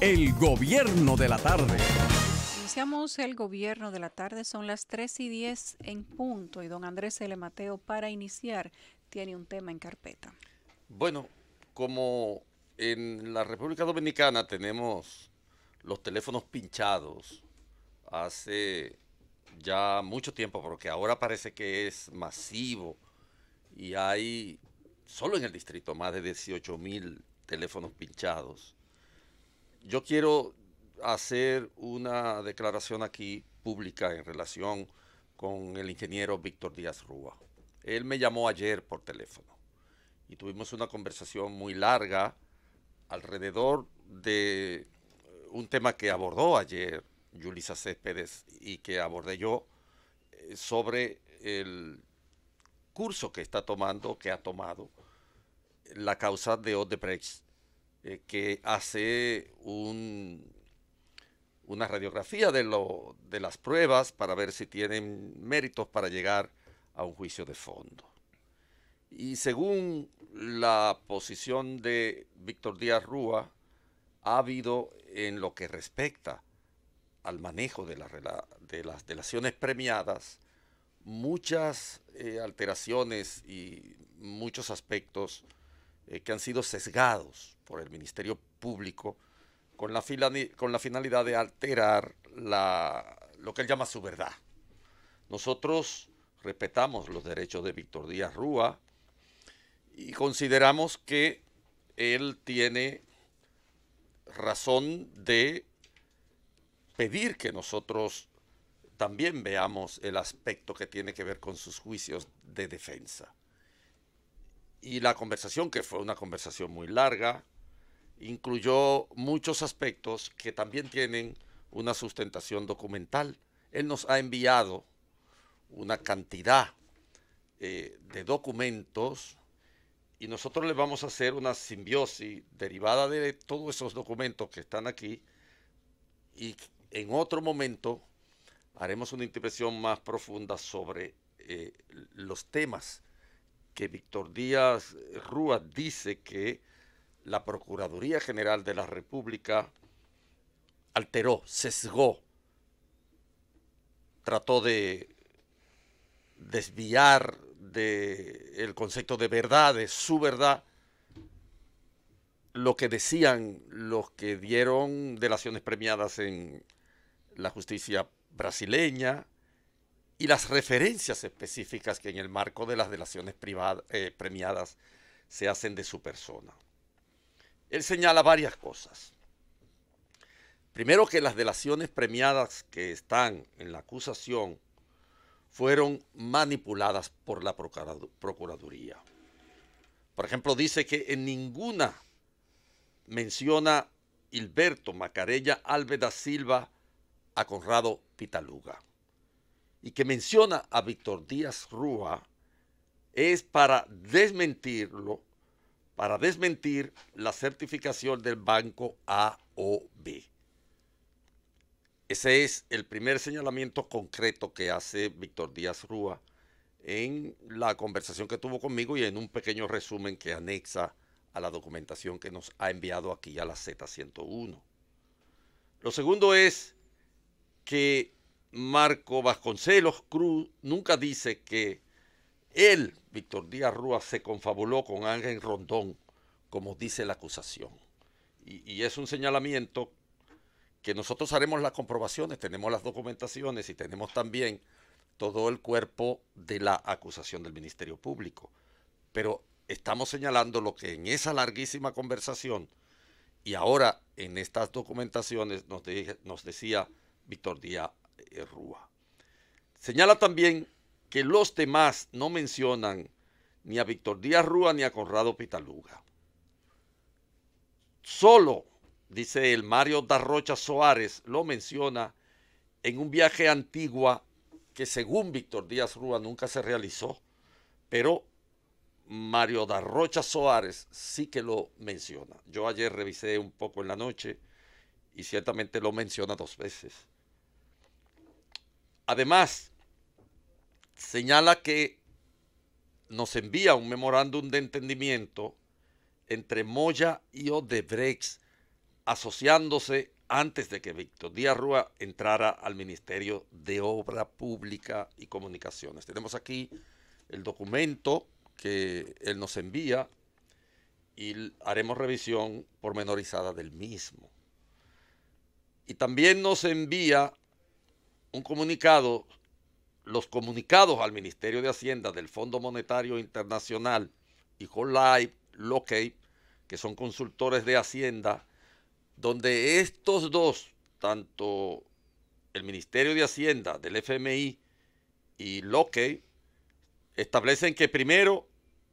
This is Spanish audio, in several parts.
El gobierno de la tarde. Iniciamos el gobierno de la tarde, son las 3:10 en punto y don Andrés L. Mateo para iniciar tiene un tema en carpeta. Bueno, como en la República Dominicana tenemos los teléfonos pinchados hace ya mucho tiempo, porque ahora parece que es masivo y hay solo en el distrito más de 18,000 teléfonos pinchados. Yo quiero hacer una declaración aquí pública en relación con el ingeniero Víctor Díaz Rúa. Él me llamó ayer por teléfono y tuvimos una conversación muy larga alrededor de un tema que abordó ayer Yulisa Céspedes y que abordé yo sobre el curso que está tomando, que ha tomado la causa de Odebrecht, que hace una radiografía de las pruebas para ver si tienen méritos para llegar a un juicio de fondo. Y según la posición de Víctor Díaz Rúa, ha habido en lo que respecta al manejo de las delaciones premiadas muchas alteraciones y muchos aspectos que han sido sesgados por el Ministerio Público con la finalidad de alterar lo que él llama su verdad. Nosotros respetamos los derechos de Víctor Díaz Rúa y consideramos que él tiene razón de pedir que nosotros también veamos el aspecto que tiene que ver con sus juicios de defensa. Y la conversación, que fue una conversación muy larga, incluyó muchos aspectos que también tienen una sustentación documental. Él nos ha enviado una cantidad de documentos y nosotros le vamos a hacer una simbiosis derivada de todos esos documentos que están aquí, y en otro momento haremos una intervención más profunda sobre los temas que Víctor Díaz Rúa dice que la Procuraduría General de la República alteró, sesgó, trató de desviar del concepto de verdad, de su verdad, lo que decían los que dieron delaciones premiadas en la justicia brasileña y las referencias específicas que en el marco de las delaciones premiadas se hacen de su persona. Él señala varias cosas. Primero, que las delaciones premiadas que están en la acusación fueron manipuladas por la Procuraduría. Por ejemplo, dice que en ninguna menciona Hilberto Macarella Alves da Silva a Conrado Pitaluga, y que menciona a Víctor Díaz Rúa es para desmentirlo, para desmentir la certificación del banco AOB. Ese es el primer señalamiento concreto que hace Víctor Díaz Rúa en la conversación que tuvo conmigo y en un pequeño resumen que anexa a la documentación que nos ha enviado aquí a la Z101. Lo segundo es que Marco Vasconcelos Cruz nunca dice que él, Víctor Díaz Rúa, se confabuló con Ángel Rondón, como dice la acusación. Y es un señalamiento que nosotros haremos las comprobaciones, tenemos las documentaciones y tenemos también todo el cuerpo de la acusación del Ministerio Público. Pero estamos señalando lo que en esa larguísima conversación y ahora en estas documentaciones nos decía Víctor Díaz Rúa. Señala también que los demás no mencionan ni a Víctor Díaz Rúa ni a Conrado Pitaluga. Solo, dice el Mario da Rocha Soares, lo menciona en un viaje a Antigua que según Víctor Díaz Rúa nunca se realizó, pero Mario da Rocha Soares sí que lo menciona. Yo ayer revisé un poco en la noche y ciertamente lo menciona 2 veces. Además, señala que nos envía un memorándum de entendimiento entre Moya y Odebrecht asociándose antes de que Víctor Díaz Rúa entrara al Ministerio de Obra Pública y Comunicaciones. Tenemos aquí el documento que él nos envía y haremos revisión pormenorizada del mismo. Y también nos envía un comunicado, los comunicados al Ministerio de Hacienda del Fondo Monetario Internacional y Hollive Locate, que son consultores de Hacienda, donde estos dos, tanto el Ministerio de Hacienda del FMI y Locate, establecen que primero,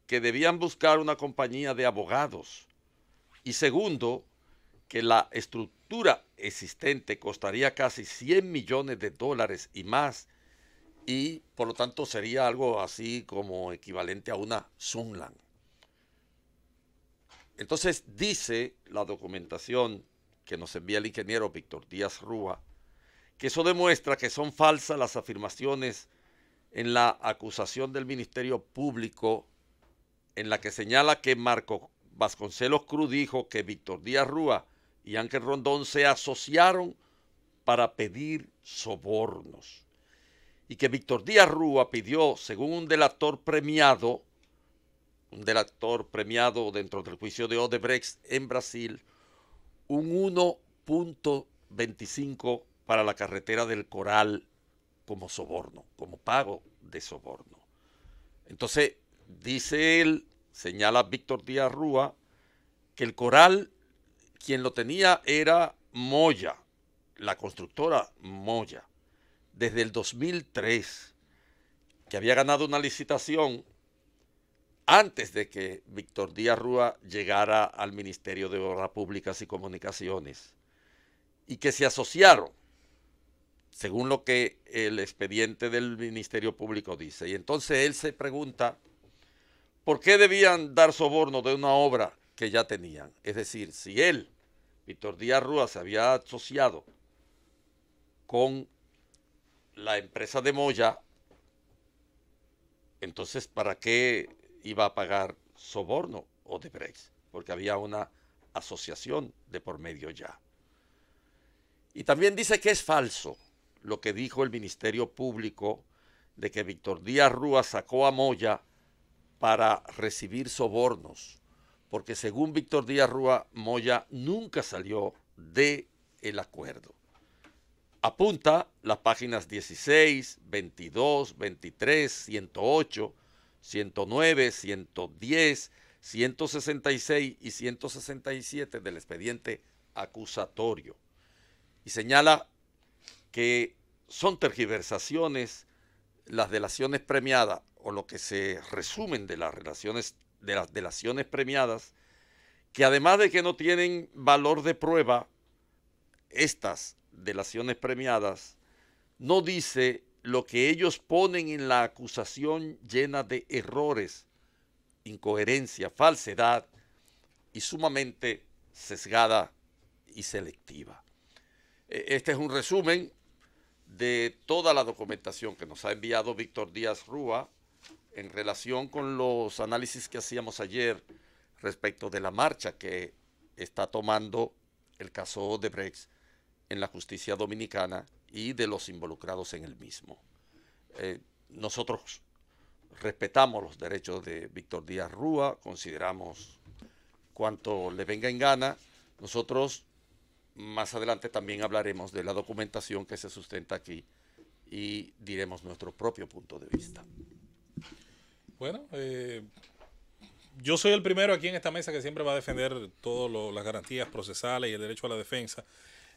que debían buscar una compañía de abogados y segundo, que la estructura existente costaría casi 100 millones de dólares y más y por lo tanto sería algo así como equivalente a una Sunland. Entonces dice la documentación que nos envía el ingeniero Víctor Díaz Rúa que eso demuestra que son falsas las afirmaciones en la acusación del Ministerio Público en la que señala que Marco Vasconcelos Cruz dijo que Víctor Díaz Rúa y Ángel Rondón se asociaron para pedir sobornos y que Víctor Díaz Rúa pidió, según un delator premiado dentro del juicio de Odebrecht en Brasil, un 1.25 para la carretera del Coral como soborno, como pago de soborno. Entonces, dice él, señala Víctor Díaz Rúa, que el Coral, quien lo tenía era Moya, la constructora Moya, desde el 2003, que había ganado una licitación antes de que Víctor Díaz Rúa llegara al Ministerio de Obras Públicas y Comunicaciones, y que se asociaron, según lo que el expediente del Ministerio Público dice. Y entonces él se pregunta, ¿por qué debían dar soborno de una obra que ya tenían? Es decir, si él, Víctor Díaz Rúa, se había asociado con la empresa de Moya, entonces ¿para qué iba a pagar soborno Odebrecht? Porque había una asociación de por medio ya. Y también dice que es falso lo que dijo el Ministerio Público de que Víctor Díaz Rúa sacó a Moya para recibir sobornos, porque según Víctor Díaz Rúa, Moya nunca salió del acuerdo. Apunta las páginas 16, 22, 23, 108, 109, 110, 166 y 167 del expediente acusatorio. Y señala que son tergiversaciones las delaciones premiadas o lo que se resumen de las delaciones premiadas, que además de que no tienen valor de prueba, estas delaciones premiadas no dice lo que ellos ponen en la acusación llena de errores, incoherencia, falsedad y sumamente sesgada y selectiva. Este es un resumen de toda la documentación que nos ha enviado Víctor Díaz Rúa en relación con los análisis que hacíamos ayer respecto de la marcha que está tomando el caso Odebrecht en la justicia dominicana y de los involucrados en el mismo. Nosotros respetamos los derechos de Víctor Díaz Rúa, consideramos cuanto le venga en gana. Nosotros más adelante también hablaremos de la documentación que se sustenta aquí y diremos nuestro propio punto de vista. Bueno, yo soy el primero aquí en esta mesa que siempre va a defender todas las garantías procesales y el derecho a la defensa.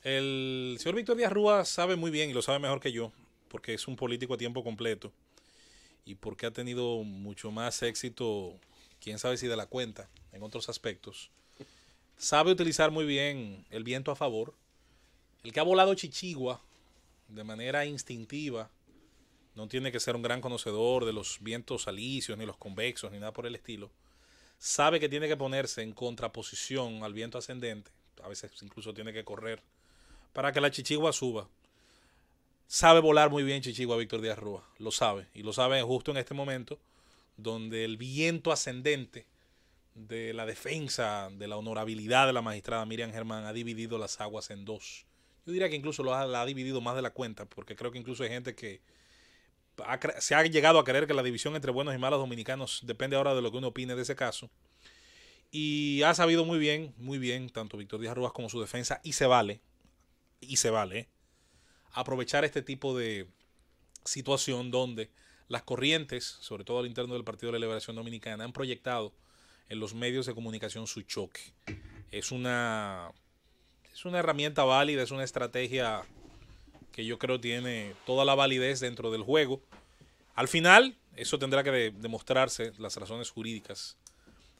El señor Víctor Díaz Rúa sabe muy bien y lo sabe mejor que yo, porque es un político a tiempo completo y porque ha tenido mucho más éxito, quién sabe si de la cuenta, en otros aspectos. Sabe utilizar muy bien el viento a favor. El que ha volado chichigua de manera instintiva no tiene que ser un gran conocedor de los vientos alisios, ni los convexos, ni nada por el estilo. Sabe que tiene que ponerse en contraposición al viento ascendente. A veces incluso tiene que correr para que la chichigua suba. Sabe volar muy bien chichigua Víctor Díaz Rúa. Lo sabe. Y lo sabe justo en este momento donde el viento ascendente de la defensa de la honorabilidad de la magistrada Miriam Germán ha dividido las aguas en dos. Yo diría que incluso la ha dividido más de la cuenta, porque creo que incluso hay gente que se ha llegado a creer que la división entre buenos y malos dominicanos depende ahora de lo que uno opine de ese caso. Y ha sabido muy bien, tanto Víctor Díaz Rúas como su defensa, y se vale, aprovechar este tipo de situación donde las corrientes, sobre todo al interno del Partido de la Liberación Dominicana, han proyectado en los medios de comunicación su choque. Es una herramienta válida, es una estrategia que yo creo tiene toda la validez dentro del juego. Al final, eso tendrá que demostrarse las razones jurídicas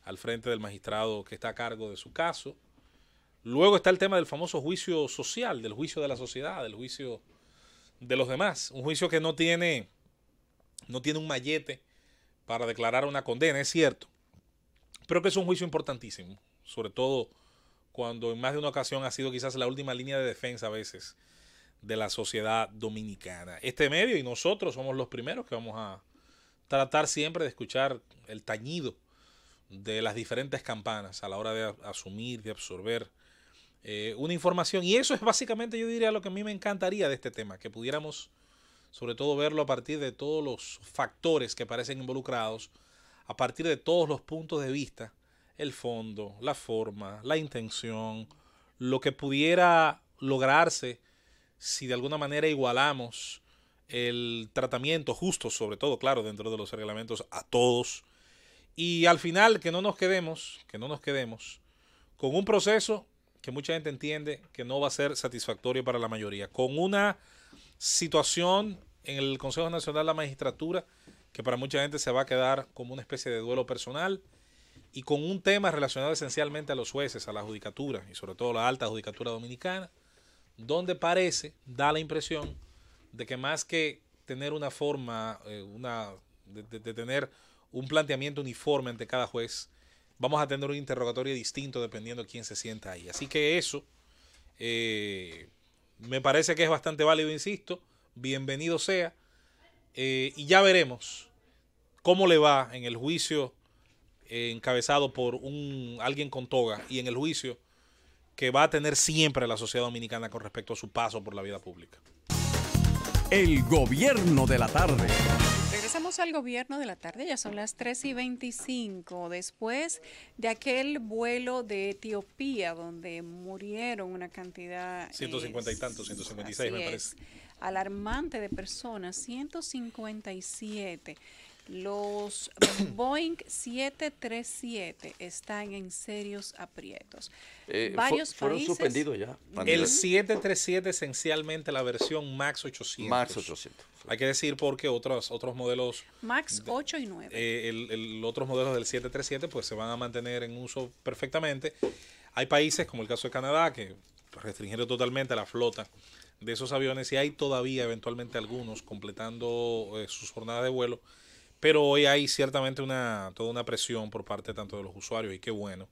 al frente del magistrado que está a cargo de su caso. Luego está el tema del famoso juicio social, del juicio de la sociedad, del juicio de los demás. Un juicio que no tiene un mallete para declarar una condena, es cierto, pero que es un juicio importantísimo, sobre todo cuando en más de una ocasión ha sido quizás la última línea de defensa a veces de la sociedad dominicana. Este medio y nosotros somos los primeros que vamos a tratar siempre de escuchar el tañido de las diferentes campanas a la hora de asumir, de absorber una información. Y eso es básicamente, yo diría, lo que a mí me encantaría de este tema, que pudiéramos sobre todo verlo a partir de todos los factores que parecen involucrados, a partir de todos los puntos de vista, el fondo, la forma, la intención, lo que pudiera lograrse si de alguna manera igualamos el tratamiento justo, sobre todo, claro, dentro de los reglamentos a todos. Y al final que no nos quedemos con un proceso que mucha gente entiende que no va a ser satisfactorio para la mayoría, con una situación en el Consejo Nacional de la Magistratura que para mucha gente se va a quedar como una especie de duelo personal, y con un tema relacionado esencialmente a los jueces, a la judicatura y sobre todo la alta judicatura dominicana, donde da la impresión de que más que tener una forma, de tener un planteamiento uniforme ante cada juez, vamos a tener un interrogatorio distinto dependiendo de quién se sienta ahí. Así que eso me parece que es bastante válido, insisto, bienvenido sea, y ya veremos cómo le va en el juicio encabezado por alguien con toga, y en el juicio que va a tener siempre la sociedad dominicana con respecto a su paso por la vida pública. El gobierno de la tarde. Regresamos al gobierno de la tarde, ya son las 3:25, después de aquel vuelo de Etiopía donde murieron una cantidad... 150 y tantos, 156 me parece. Alarmante de personas, 157. Los Boeing 737 están en serios aprietos. Varios fueron países suspendidos ya. El 737 esencialmente la versión MAX 800. MAX 800. Hay que decir porque otros modelos... MAX 8 y 9. Otros modelos del 737 pues se van a mantener en uso perfectamente. Hay países como el caso de Canadá que restringieron totalmente la flota de esos aviones, y hay todavía eventualmente algunos completando sus jornadas de vuelo. Pero hoy hay ciertamente toda una presión por parte tanto de los usuarios, y qué bueno,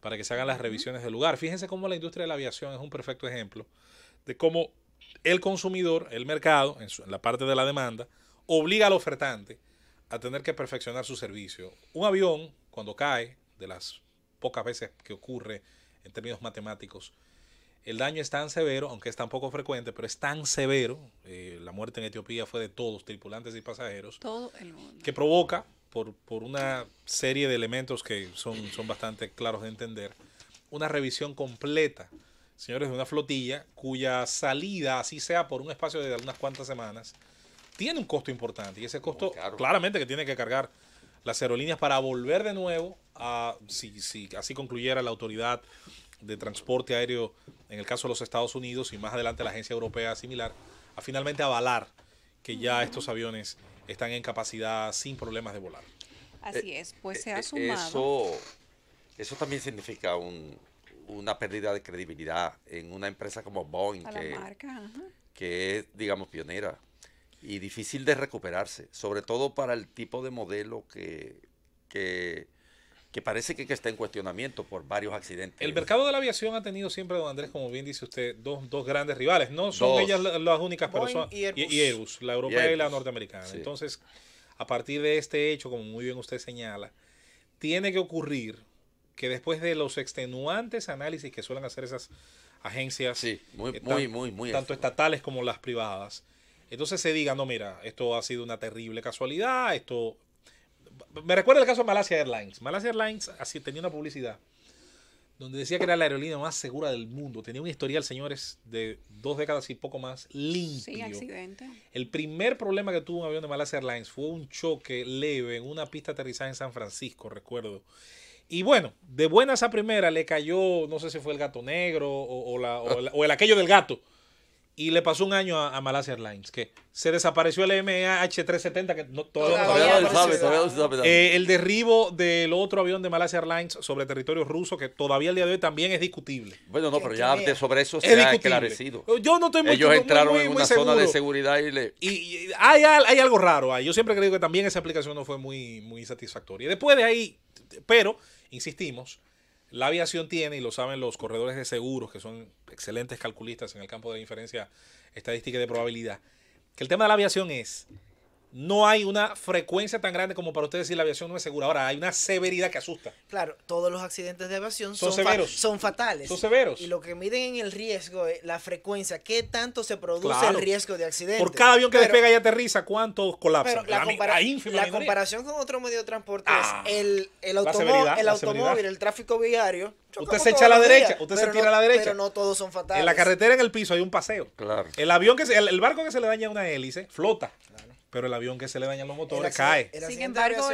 para que se hagan las revisiones del lugar. Fíjense cómo la industria de la aviación es un perfecto ejemplo de cómo el consumidor, el mercado, en la parte de la demanda, obliga al ofertante a tener que perfeccionar su servicio. Un avión, cuando cae, de las pocas veces que ocurre en términos matemáticos, el daño es tan severo, aunque es tan poco frecuente, pero es tan severo, la muerte en Etiopía fue de todos, tripulantes y pasajeros, todo el mundo, que provoca, por una serie de elementos que son bastante claros de entender, una revisión completa, señores, de una flotilla cuya salida, así sea por un espacio de unas cuantas semanas, tiene un costo importante, y ese costo claramente que tiene que cargar las aerolíneas para volver de nuevo a, si así concluyera la autoridad de transporte aéreo en el caso de los Estados Unidos, y más adelante la agencia europea similar, a finalmente avalar que ya estos aviones están en capacidad sin problemas de volar. Así es, pues se ha sumado. Eso también significa una pérdida de credibilidad en una empresa como Boeing, que es, digamos, pionera y difícil de recuperarse, sobre todo para el tipo de modelo que parece que está en cuestionamiento por varios accidentes. El mercado de la aviación ha tenido siempre, don Andrés, como bien dice usted, dos grandes rivales. No son ellas las únicas, pero son y Airbus, la europea y la norteamericana. Sí. Entonces, a partir de este hecho, como muy bien usted señala, tiene que ocurrir que después de los extenuantes análisis que suelen hacer esas agencias, Sí, muy tanto estatales como las privadas, entonces se diga, no, mira, esto ha sido una terrible casualidad, esto... Me recuerda el caso de Malaysia Airlines. Malaysia Airlines así tenía una publicidad donde decía que era la aerolínea más segura del mundo. Tenía un historial, señores, de 2 décadas y poco más, limpio. Sin accidente. El primer problema que tuvo un avión de Malaysia Airlines fue un choque leve en una pista de aterrizaje en San Francisco, recuerdo. Y bueno, de buenas a primera le cayó, no sé si fue el gato negro o el aquello del gato. Y le pasó un año a Malaysia Airlines, que se desapareció el MH370, que todavía no se sabe. El derribo del otro avión de Malaysia Airlines sobre territorio ruso, que todavía el día de hoy también es discutible. Bueno, no, pero ya sobre eso se ha esclarecido. Yo no estoy Ellos entraron en una zona de seguridad y hay algo raro ahí. Yo siempre creo que también esa aplicación no fue muy satisfactoria. Después de ahí, pero, insistimos, la aviación tiene, y lo saben los corredores de seguros, que son excelentes calculistas en el campo de la inferencia estadística y de probabilidad, que el tema de la aviación es, no hay una frecuencia tan grande como para usted decir la aviación no es segura. Ahora, hay una severidad que asusta. Claro, todos los accidentes de aviación son severos. Son fatales. Son severos. Y lo que miden en el riesgo es la frecuencia, qué tanto se produce el riesgo de accidente. Por cada avión que despega y aterriza, ¿cuántos colapsan? Pero la comparación con otro medio de transporte es el automóvil, el tráfico viario. Usted se echa a la derecha, usted se tira a la derecha. Pero no todos son fatales. En la carretera, en el piso, hay un paseo. Claro. El barco que se le daña una hélice flota. Claro. Pero el avión que se le dañan los motores cae. Sin embargo,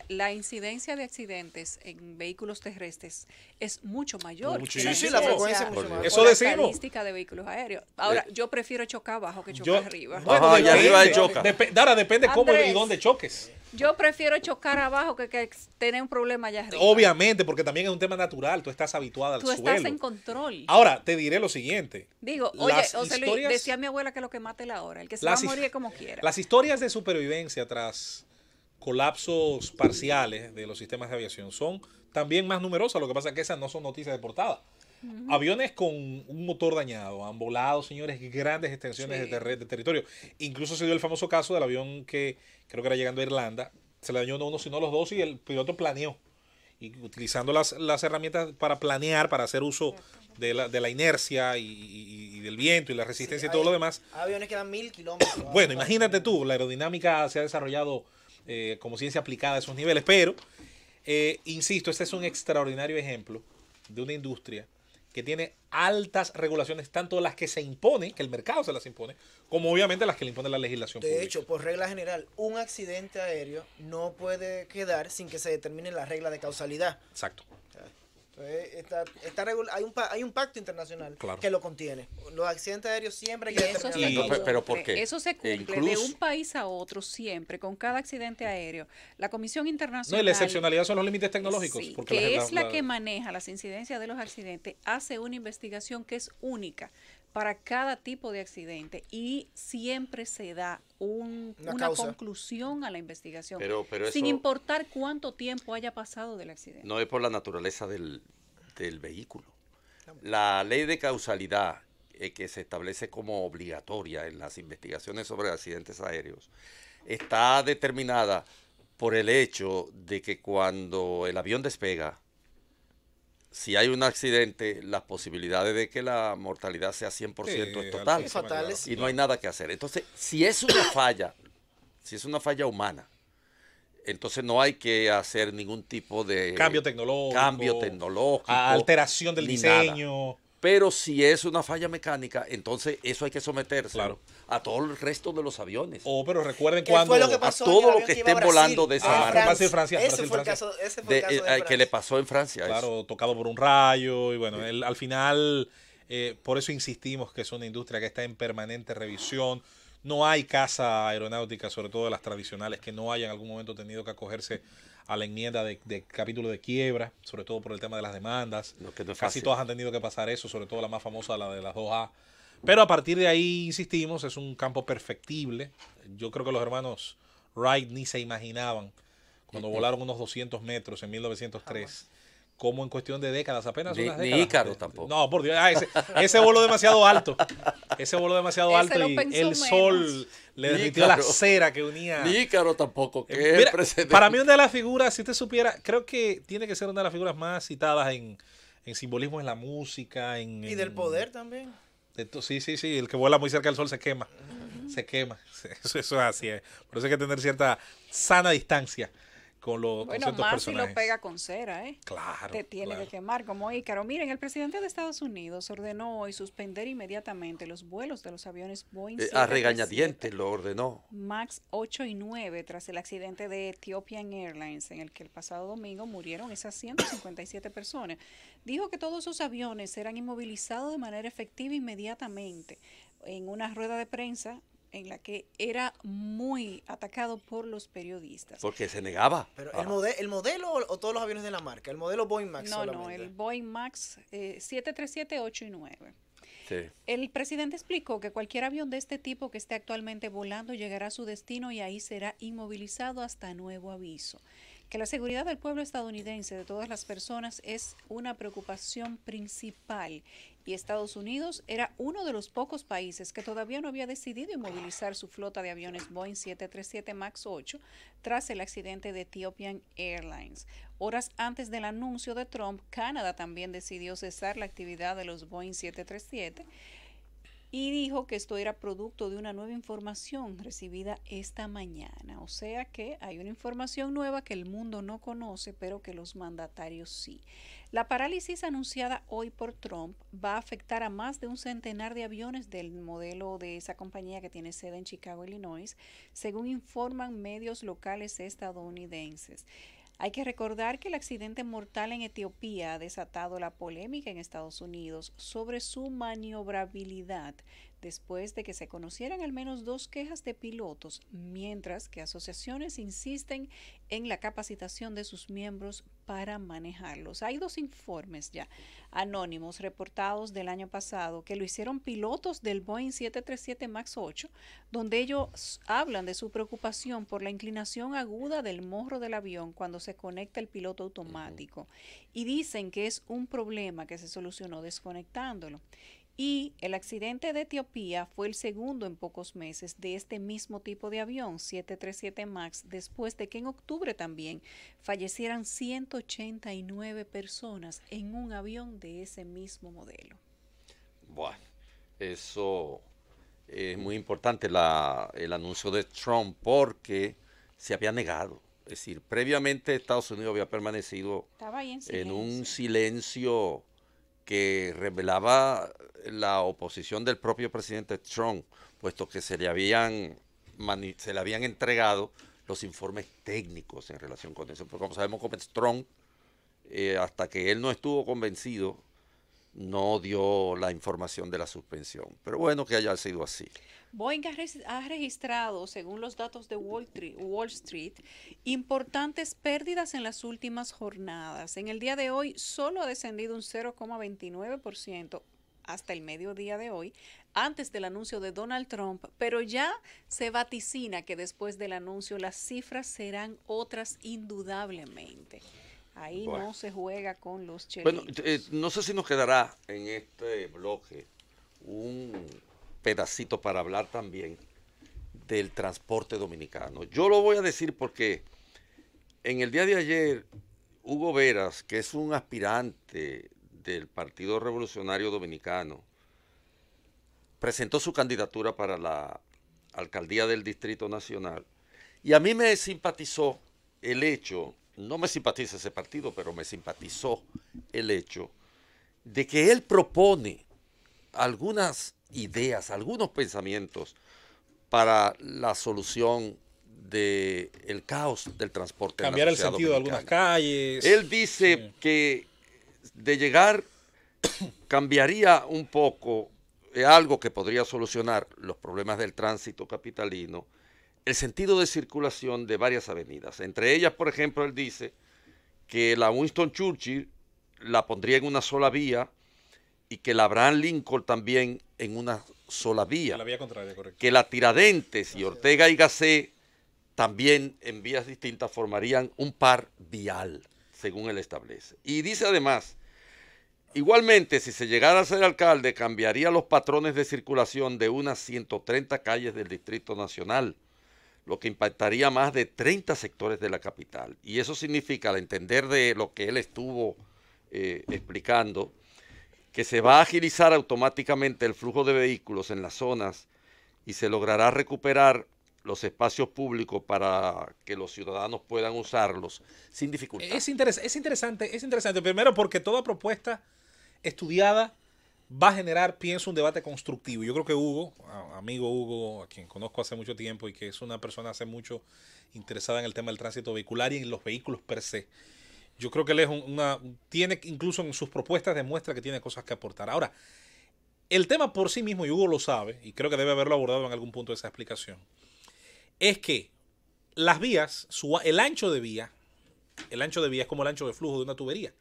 la incidencia de accidentes en vehículos terrestres es mucho mayor. Sí, la frecuencia es mucho mayor. Eso decimos. La estadística de vehículos aéreos. Ahora, yo prefiero chocar abajo que chocar arriba. Bueno, allá arriba choca. Ahora depende cómo y dónde choques. Yo prefiero chocar abajo que tener un problema allá arriba. Obviamente, porque también es un tema natural. Tú estás habituada al suelo. Tú estás en control. Ahora, te diré lo siguiente. Digo, oye, José Luis, decía mi abuela que lo que mate la hora. El que se va a morir como quiera. Las historias de supervivencia tras colapsos parciales de los sistemas de aviación son también más numerosas. Lo que pasa es que esas no son noticias de portada. Aviones con un motor dañado han volado, señores, grandes extensiones de territorio. Incluso se dio el famoso caso del avión que creo que era llegando a Irlanda. Se le dañó no uno, sino los dos, y el piloto planeó. Y utilizando las herramientas para planear, para hacer uso de la inercia y del viento y la resistencia y todo lo demás. Aviones que dan 1000 kilómetros. Bueno, imagínate tú, la aerodinámica se ha desarrollado como ciencia aplicada a esos niveles, pero, insisto, este es un extraordinario ejemplo de una industria que tiene altas regulaciones, tanto las que se imponen, que el mercado se las impone, como obviamente las que le impone la legislación pública. De hecho, por regla general, un accidente aéreo no puede quedar sin que se determine la regla de causalidad. Exacto. Hay un pacto internacional que lo contiene. Los accidentes aéreos siempre hay que determinar. ¿Pero por qué? Eso se cumple de un país a otro siempre, con cada accidente aéreo. La Comisión Internacional... No, y la excepcionalidad son los límites tecnológicos. Sí, que es la que maneja las incidencias de los accidentes, hace una investigación que es única para cada tipo de accidente y siempre se da una conclusión a la investigación, pero sin eso importar cuánto tiempo haya pasado del accidente. No es por la naturaleza del vehículo. La ley de causalidad que se establece como obligatoria en las investigaciones sobre accidentes aéreos está determinada por el hecho de que cuando el avión despega, si hay un accidente, las posibilidades de que la mortalidad sea 100% es total. Y no hay nada que hacer. Entonces, si es una falla humana, entonces no hay que hacer ningún tipo de cambio tecnológico, alteración del diseño. Nada. Pero si es una falla mecánica, entonces eso hay que someterse a todo el resto de los aviones. Pero recuerden cuando a todo lo que estén volando de esa manera. Ese fue el caso de Francia. Que le pasó en Francia. Claro, tocado por un rayo. Y bueno, al final, por eso insistimos que es una industria que está en permanente revisión. No hay casa aeronáutica, sobre todo de las tradicionales, que no haya en algún momento tenido que acogerse a la enmienda de capítulo de quiebra, sobre todo por el tema de las demandas. Casi todas han tenido que pasar eso, sobre todo la más famosa, la de las 2A. Pero a partir de ahí, insistimos, es un campo perfectible. Yo creo que los hermanos Wright ni se imaginaban, cuando volaron unos 200 metros en 1903, como en cuestión de décadas, apenas unas décadas. Ni Ícaro tampoco. No, por Dios, ese voló demasiado alto. ese voló demasiado alto y el sol le derritió la cera que unía. Ni Ícaro tampoco, que es el precedente. Para mí una de las figuras, si usted supiera, creo que tiene que ser una de las figuras más citadas en simbolismo en la música. Y del poder también. Sí, el que vuela muy cerca del sol se quema. Se quema. Eso es así. Por eso hay que tener cierta sana distancia con los conceptos más personajes. Si lo pega con cera, Claro. Te tiene que quemar como Ícaro. Miren, el presidente de Estados Unidos ordenó hoy suspender inmediatamente los vuelos de los aviones Boeing 737 a regañadientes lo ordenó. MAX 8 y 9 tras el accidente de Ethiopian Airlines en el que el pasado domingo murieron esas 157 personas. Dijo que todos esos aviones serán inmovilizados de manera efectiva inmediatamente. En una rueda de prensa en la que era muy atacado por los periodistas. Porque se negaba. Pero ¿el modelo o todos los aviones de la marca? ¿El modelo Boeing MAX solamente? No, el Boeing MAX 737, 8 y 9. Sí. El presidente explicó que cualquier avión de este tipo que esté actualmente volando llegará a su destino y ahí será inmovilizado hasta nuevo aviso. Que la seguridad del pueblo estadounidense, de todas las personas, es una preocupación principal y Estados Unidos era uno de los pocos países que todavía no había decidido inmovilizar su flota de aviones Boeing 737 MAX 8 tras el accidente de Ethiopian Airlines. Horas antes del anuncio de Trump, Canadá también decidió cesar la actividad de los Boeing 737 y dijo que esto era producto de una nueva información recibida esta mañana. O sea que hay una información nueva que el mundo no conoce, pero que los mandatarios sí. La parálisis anunciada hoy por Trump va a afectar a más de un centenar de aviones del modelo de esa compañía que tiene sede en Chicago, Illinois, según informan medios locales estadounidenses. Hay que recordar que el accidente mortal en Etiopía ha desatado la polémica en Estados Unidos sobre su maniobrabilidad después de que se conocieran al menos 2 quejas de pilotos, mientras que asociaciones insisten en la capacitación de sus miembros para manejarlos. Hay 2 informes ya anónimos reportados del año pasado que lo hicieron pilotos del Boeing 737 MAX 8, donde ellos hablan de su preocupación por la inclinación aguda del morro del avión cuando se conecta el piloto automático y dicen que es un problema que se solucionó desconectándolo. Y el accidente de Etiopía fue el segundo en pocos meses de este mismo tipo de avión, 737 MAX, después de que en octubre también fallecieran 189 personas en un avión de ese mismo modelo. Bueno, eso es muy importante el anuncio de Trump porque se había negado. Es decir, previamente Estados Unidos había permanecido en un silencio que revelaba la oposición del propio presidente Trump, puesto que se le habían entregado los informes técnicos en relación con eso. Porque como sabemos, como es Trump, hasta que él no estuvo convencido, no dio la información de la suspensión. Pero bueno que haya sido así. Boeing ha registrado, según los datos de Wall Street, importantes pérdidas en las últimas jornadas. En el día de hoy solo ha descendido un 0,29% hasta el mediodía de hoy, antes del anuncio de Donald Trump, pero ya se vaticina que después del anuncio las cifras serán otras indudablemente. Ahí no se juega con los chelitos. Bueno, no sé si nos quedará en este bloque un pedacito para hablar también del transporte dominicano. Yo lo voy a decir porque en el día de ayer, Hugo Veras, que es un aspirante del Partido Revolucionario Dominicano, presentó su candidatura para la alcaldía del Distrito Nacional y a mí me simpatizó el hecho, no me simpatiza ese partido, pero me simpatizó el hecho de que él propone algunas ideas, algunos pensamientos para la solución del caos del transporte. Cambiar el sentido de algunas calles. Él dice que de llegar cambiaría un poco algo que podría solucionar los problemas del tránsito capitalino, el sentido de circulación de varias avenidas. Entre ellas, por ejemplo, él dice que la Winston Churchill la pondría en una sola vía y que la Abraham Lincoln también en una sola vía. La vía contraria, correcto. Que la Tiradentes y Ortega y Gasset también en vías distintas formarían un par vial, según él establece. Y dice además Igualmente, si se llegara a ser alcalde, cambiaría los patrones de circulación de unas 130 calles del Distrito Nacional, lo que impactaría más de 30 sectores de la capital. Y eso significa, al entender de lo que él estuvo explicando, que se va a agilizar automáticamente el flujo de vehículos en las zonas y se logrará recuperar los espacios públicos para que los ciudadanos puedan usarlos sin dificultad. Es interesante. Primero porque toda propuesta estudiada va a generar, pienso, un debate constructivo. Yo creo que Hugo, amigo Hugo, a quien conozco hace mucho tiempo y que es una persona hace mucho interesada en el tema del tránsito vehicular y en los vehículos per se, yo creo que él es tiene, incluso en sus propuestas demuestra que tiene cosas que aportar. Ahora, el tema por sí mismo, y Hugo lo sabe, y creo que debe haberlo abordado en algún punto de esa explicación, es que las vías, el ancho de vía es como el ancho de flujo de una tubería.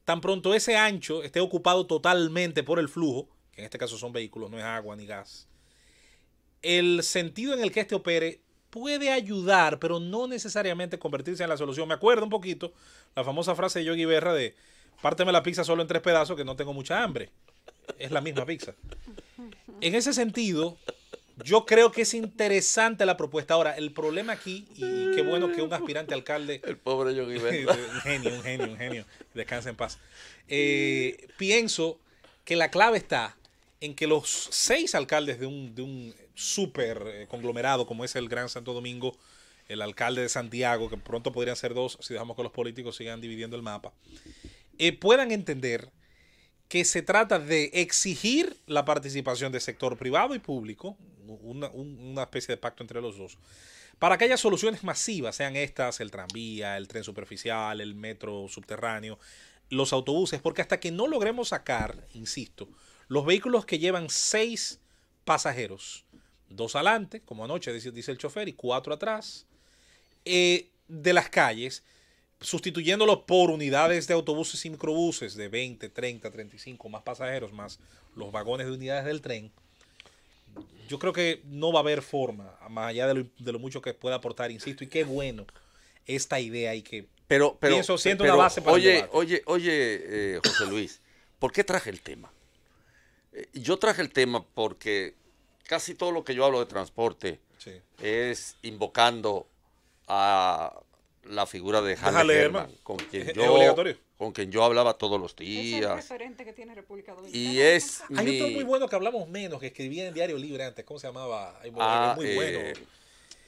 Tan pronto ese ancho esté ocupado totalmente por el flujo, que en este caso son vehículos, no es agua ni gas, el sentido en el que este opere puede ayudar, pero no necesariamente convertirse en la solución. Me acuerdo un poquito la famosa frase de Yogi Berra de párteme la pizza solo en 3 pedazos que no tengo mucha hambre. Es la misma pizza. En ese sentido, yo creo que es interesante la propuesta. Ahora, el problema aquí, y qué bueno que un aspirante alcalde... El pobre Yogi Berra. un genio. Descansa en paz. Pienso que la clave está en que los 6 alcaldes de un súper conglomerado como es el Gran Santo Domingo, el alcalde de Santiago, que pronto podrían ser 2 si dejamos que los políticos sigan dividiendo el mapa, puedan entender que se trata de exigir la participación del sector privado y público, una especie de pacto entre los dos, para que haya soluciones masivas, sean estas el tranvía, el tren superficial, el metro subterráneo, los autobuses, porque hasta que no logremos sacar, insisto, los vehículos que llevan 6 pasajeros, 2 adelante, como anoche dice el chofer, y 4 atrás, de las calles, sustituyéndolos por unidades de autobuses y microbuses de 20, 30, 35 más pasajeros, más los vagones de unidades del tren, yo creo que no va a haber forma, más allá de lo mucho que pueda aportar, insisto, y qué bueno esta idea y que siento una base para el debate. Oye, José Luis, ¿por qué traje el tema? Yo traje el tema porque casi todo lo que yo hablo de transporte es invocando a la figura de Halle Herman, con quien yo hablaba todos los días. Es el referente que tiene República Dominicana. Y es hay otro muy bueno que hablamos menos, que escribía en Diario Libre antes. ¿Cómo se llamaba? Muy bueno.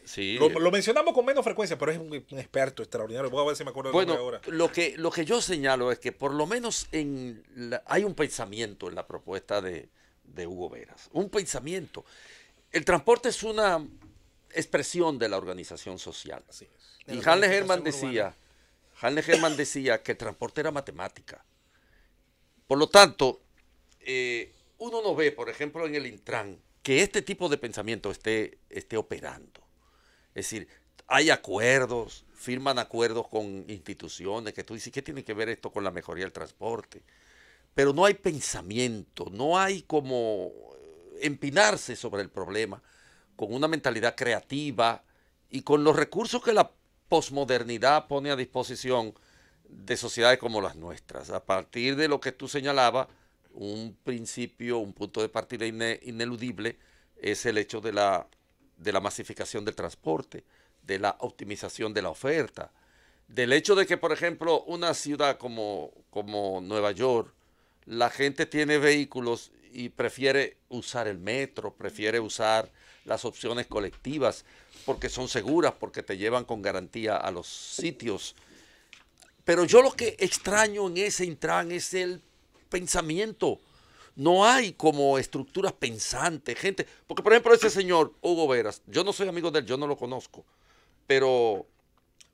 Sí. Lo mencionamos con menos frecuencia, pero es un experto extraordinario. Voy a ver si me acuerdo de ahora. Lo que yo señalo es que por lo menos hay un pensamiento en la propuesta de Hugo Veras. Un pensamiento. El transporte es una expresión de la organización social. Así es. Y Halle Herman decía que el transporte era matemática. Por lo tanto, uno no ve, por ejemplo, en el Intran, que este tipo de pensamiento esté operando. Es decir, hay acuerdos, firman acuerdos con instituciones, que tú dices, ¿qué tiene que ver esto con la mejoría del transporte? Pero no hay pensamiento, no hay como empinarse sobre el problema con una mentalidad creativa y con los recursos que la posmodernidad pone a disposición de sociedades como las nuestras. A partir de lo que tú señalabas, un principio, un punto de partida ineludible es el hecho de la masificación del transporte, de la optimización de la oferta, del hecho de que, por ejemplo, una ciudad como Nueva York, la gente tiene vehículos y prefiere usar el metro, prefiere usar las opciones colectivas porque son seguras, porque te llevan con garantía a los sitios. Pero yo lo que extraño en ese Intran es el pensamiento. No hay como estructuras pensantes, gente. Porque, por ejemplo, ese señor, Hugo Veras, yo no soy amigo de él, yo no lo conozco, pero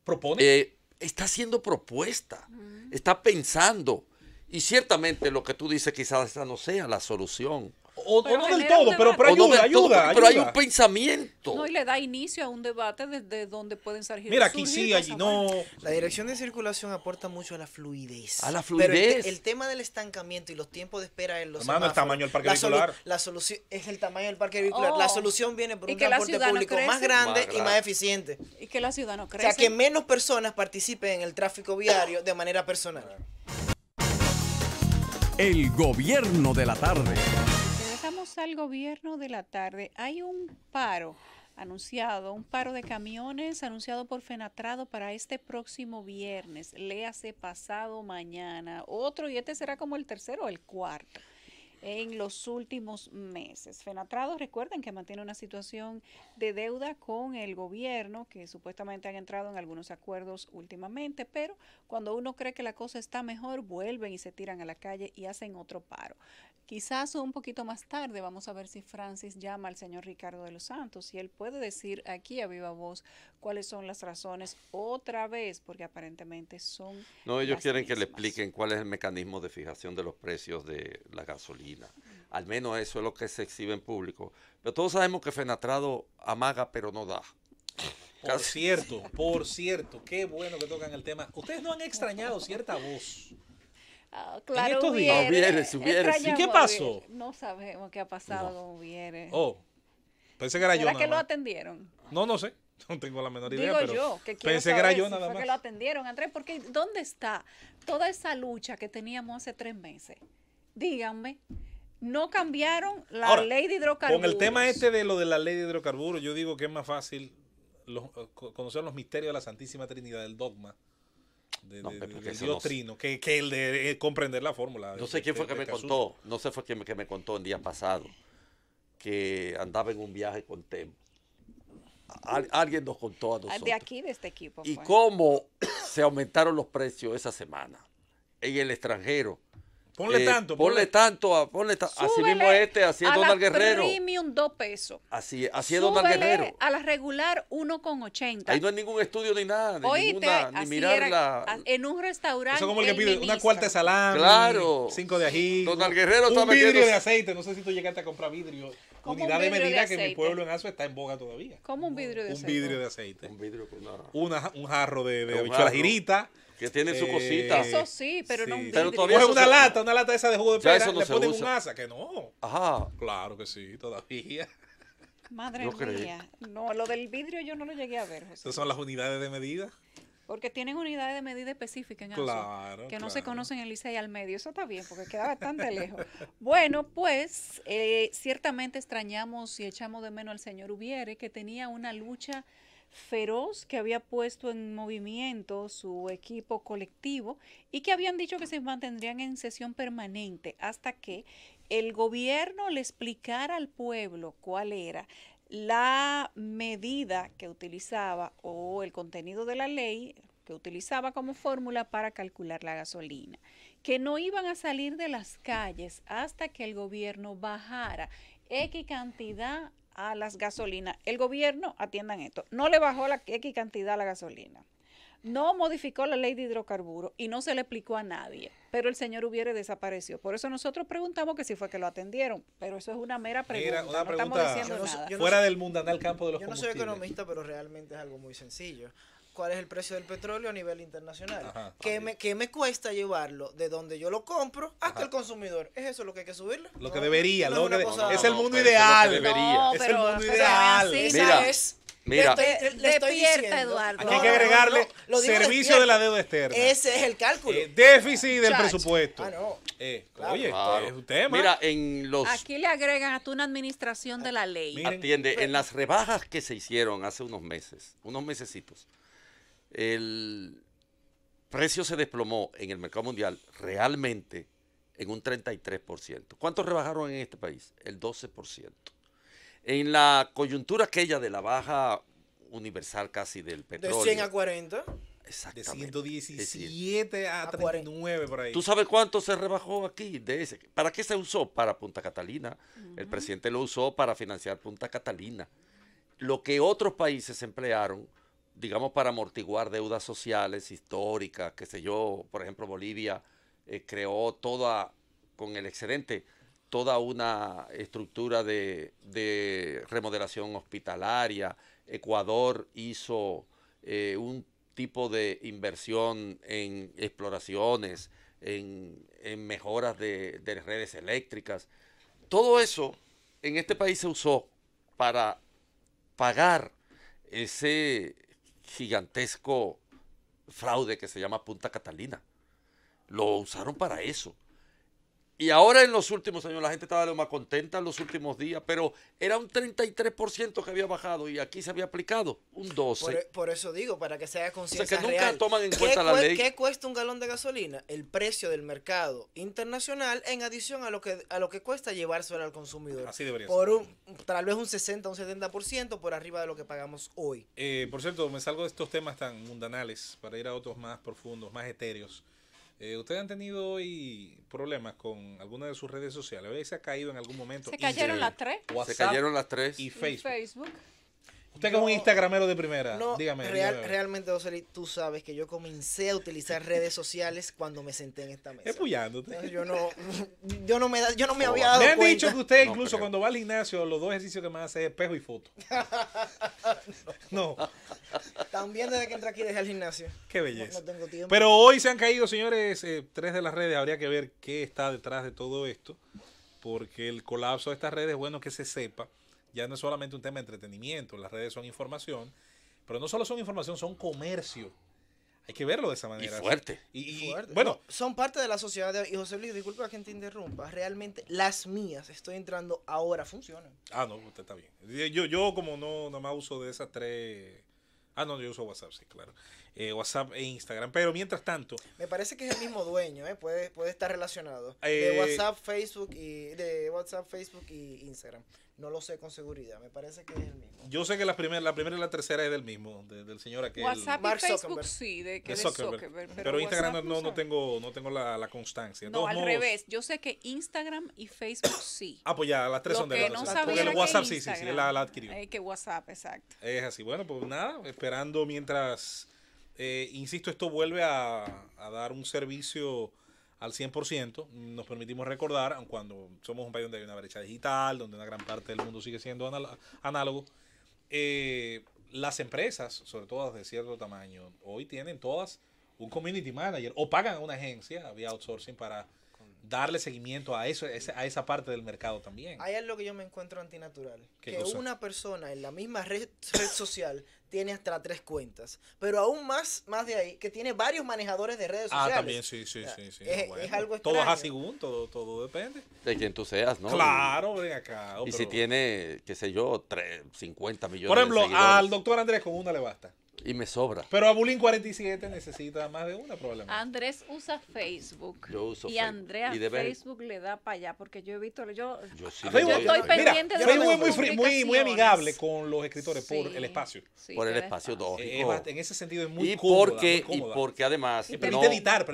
propone, está haciendo propuesta, está pensando. Y ciertamente lo que tú dices quizás esa no sea la solución. O no del todo, pero ayuda. Pero hay un pensamiento. No, y le da inicio a un debate desde donde pueden surgir. Mira, aquí sí, allí no. La dirección de circulación aporta mucho a la fluidez. A la fluidez. Pero el tema del estancamiento y los tiempos de espera en los semáforos, el tamaño del parque vehicular. La solución es el tamaño del parque vehicular. La solución viene por un transporte público más grande y más eficiente. Y que la ciudad no crece. O sea, que menos personas participen en el tráfico viario de manera personal. El gobierno de la tarde. Regresamos al gobierno de la tarde. Hay un paro anunciado, un paro de camiones anunciado por Fenatrado para este próximo viernes. Léase pasado mañana. Otro, y este será como el tercero o el cuarto en los últimos meses. Fenatrado, recuerden que mantiene una situación de deuda con el gobierno, que supuestamente han entrado en algunos acuerdos últimamente, pero cuando uno cree que la cosa está mejor, vuelven y se tiran a la calle y hacen otro paro. Quizás un poquito más tarde vamos a ver si Francis llama al señor Ricardo de los Santos y él puede decir aquí a viva voz cuáles son las razones otra vez, porque aparentemente son No, ellos quieren mismas. que le expliquen cuál es el mecanismo de fijación de los precios de la gasolina. Al menos eso es lo que se exhibe en público. Pero todos sabemos que Fenatrado amaga pero no da. Por cierto, qué bueno que tocan el tema. Ustedes no han extrañado cierta voz. Claro, en estos días. Hubiere. ¿Y qué pasó? No sabemos qué ha pasado con Hubiere. Oh, pensé que era yo ¿Será nada que lo más. atendieron? No sé. No tengo la menor idea, Digo pero yo, que quiero pensé que saber era yo si nada fue más. que lo atendieron, Andrés, porque ¿dónde está toda esa lucha que teníamos hace 3 meses? Díganme, no cambiaron la Ahora, ley de hidrocarburos. Con el tema este de lo de la ley de hidrocarburos, yo digo que es más fácil conocer los misterios de la Santísima Trinidad, del dogma del Dios Trino, que el de comprender la fórmula. No sé quién fue que me contó, no sé fue quién que me contó el día pasado, que andaba en un viaje con Temo. Alguien nos contó a nosotros. De aquí, de este equipo. Y cómo se aumentaron los precios esa semana en el extranjero. Ponle tanto. Así mismo así es Donald Guerrero. Premium 2 pesos. Así es Donald Guerrero. A la regular 1,80. Ahí no hay ningún estudio ni nada, ni mirarla. En un restaurante. Eso como el que pide una cuarta de salami, claro, 5 de ají, Donald Guerrero un vidrio de aceite. No sé si tú llegaste a comprar vidrio. Unidad de medida que en mi pueblo en Azo está en boga todavía. ¿Cómo un vidrio de aceite? Un vidrio de aceite. Un vidrio con un jarro de habichuelas giritas. Que tiene su cosita. Eso sí, pero no un Pero vidrio. todavía Coge una lata esa de jugo de pera, no le ponen usa. un asa, que no. Ajá. Claro que sí, todavía. Madre mía. No, lo del vidrio yo no lo llegué a ver, José. Esas son las unidades de medida. Porque tienen unidades de medida específicas en Azo, Claro, que no se conocen en Licey al medio. Eso está bien, porque queda bastante lejos. Bueno, pues ciertamente extrañamos y echamos de menos al señor Hubiere, que tenía una lucha feroz, que había puesto en movimiento su equipo colectivo y que habían dicho que se mantendrían en sesión permanente hasta que el gobierno le explicara al pueblo cuál era la medida que utilizaba o el contenido de la ley que utilizaba como fórmula para calcular la gasolina, que no iban a salir de las calles hasta que el gobierno bajara X cantidad a las gasolinas. El gobierno, atiendan esto, no le bajó la X cantidad a la gasolina, no modificó la ley de hidrocarburos y no se le explicó a nadie, pero el señor Hubiere desapareció. Por eso nosotros preguntamos que si fue que lo atendieron, pero eso es una mera pregunta. Mira, una no pregunta, estamos diciendo nada. fuera del mundanal campo de los combustibles. Yo no soy economista, pero realmente es algo muy sencillo. ¿Cuál es el precio del petróleo a nivel internacional? ¿Qué me cuesta llevarlo de donde yo lo compro hasta el consumidor? ¿Es eso lo que hay que subirle? Lo que debería, es el mundo ideal. Es el mundo ideal. Mira, le estoy diciendo, Eduardo. Aquí hay que agregarle servicio de la deuda externa. Ese es el cálculo. Déficit del presupuesto. Oye, claro. es un tema. Mira, aquí le agregan hasta una administración de la ley. Atiende, en las rebajas que se hicieron hace unos mesecitos, el precio se desplomó en el mercado mundial realmente en un 33%. ¿Cuánto rebajaron en este país? El 12%. En la coyuntura aquella de la baja universal casi del petróleo. De 100 a 40. Exactamente. De 117 a 39 por ahí. ¿Tú sabes cuánto se rebajó aquí de ese? ¿Para qué se usó? Para Punta Catalina. El presidente lo usó para financiar Punta Catalina. Lo que otros países emplearon, digamos, para amortiguar deudas sociales, históricas, qué sé yo. Por ejemplo, Bolivia creó con el excedente, toda una estructura de remodelación hospitalaria. Ecuador hizo un tipo de inversión en exploraciones, en mejoras de redes eléctricas. Todo eso en este país se usó para pagar ese gigantesco fraude que se llama Punta Catalina. Lo usaron para eso. Y ahora en los últimos años la gente estaba lo más contenta en los últimos días, pero era un 33% que había bajado y aquí se había aplicado un 12%. Por eso digo, para que se haga conciencia o sea, que nunca real. toman en cuenta la ley. ¿Qué cuesta un galón de gasolina? El precio del mercado internacional en adición a lo que cuesta llevárselo al consumidor. Así debería ser. Tal vez un 60, un 70% por arriba de lo que pagamos hoy. Por cierto, me salgo de estos temas tan mundanales para ir a otros más profundos, más etéreos. ¿Ustedes han tenido hoy problemas con alguna de sus redes sociales? ¿Hoy se ha caído en algún momento? ¿Se cayeron las tres? Se cayeron las tres. Y Facebook. Facebook. Usted que es un instagramero de primera, No, dígame. Realmente, José, tú sabes que yo comencé a utilizar redes sociales cuando me senté en esta mesa. Espuyándote. Yo no me había dado Me han cuenta. dicho que usted incluso cuando va al gimnasio, los dos ejercicios que más hace es espejo y foto. No. También desde que entré aquí dejé el gimnasio. Qué belleza. No tengo tiempo. Pero hoy se han caído, señores, 3 de las redes. Habría que ver qué está detrás de todo esto. Porque el colapso de estas redes es bueno que se sepa. Ya no es solamente un tema de entretenimiento. Las redes son información. Pero no solo son información, son comercio. Hay que verlo de esa manera. Y fuerte. Y Fuerte. bueno, No, son parte de la sociedad de hoy. Y José Luis, disculpa que te interrumpa. Realmente las mías, estoy entrando ahora, funcionan. no, usted está bien. Yo como no más uso de esas 3. No, yo uso WhatsApp, sí, claro. WhatsApp e Instagram. Pero mientras tanto. Me parece que es el mismo dueño, puede estar relacionado. De WhatsApp, Facebook y Instagram. No lo sé con seguridad, me parece que es el mismo. Yo sé que la primera y la tercera es del mismo, del señor aquel. WhatsApp Mark y Facebook Zuckerberg. sí, de Zuckerberg. Pero Pero Instagram WhatsApp no tengo la constancia. De No, todos al modos, revés. Yo sé que Instagram y Facebook sí. Pues ya, las 3 Lo son de que él. no Porque sabía el era WhatsApp que sí, Instagram. la adquirió. Que WhatsApp, exacto. Es así. Bueno, pues nada, esperando mientras, insisto, esto vuelve a dar un servicio al 100%. Nos permitimos recordar, aun cuando somos un país donde hay una brecha digital, donde una gran parte del mundo sigue siendo análogo, las empresas, sobre todo de cierto tamaño, hoy tienen todas un community manager o pagan a una agencia vía outsourcing para darle seguimiento a esa parte del mercado también. Hay algo que yo me encuentro antinatural. ¿Qué Que cosa? una persona en la misma red social tiene hasta 3 cuentas. Pero aún más de ahí, que tiene varios manejadores de redes sociales. También, sí. Es algo todo extraño. es según, todo depende. De quien tú seas, ¿no? Claro, ven acá. Y si tiene, qué sé yo, 50 millones por ejemplo, de seguidores. al doctor Andrés con una le basta. Y me sobra. Pero a Bulín 47 necesita más de una probablemente. Andrés usa Facebook. Yo uso y Facebook. Andrea Y de ver- Facebook le da para allá porque yo he visto yo sí Facebook, le doy. estoy pendiente de Facebook es las muy publicaciones. amigable con los escritores por Sí, el espacio. sí, Por el te da espacio espacio. lógico. En ese sentido es muy Y cómoda, porque, muy cómoda. además Y permite editar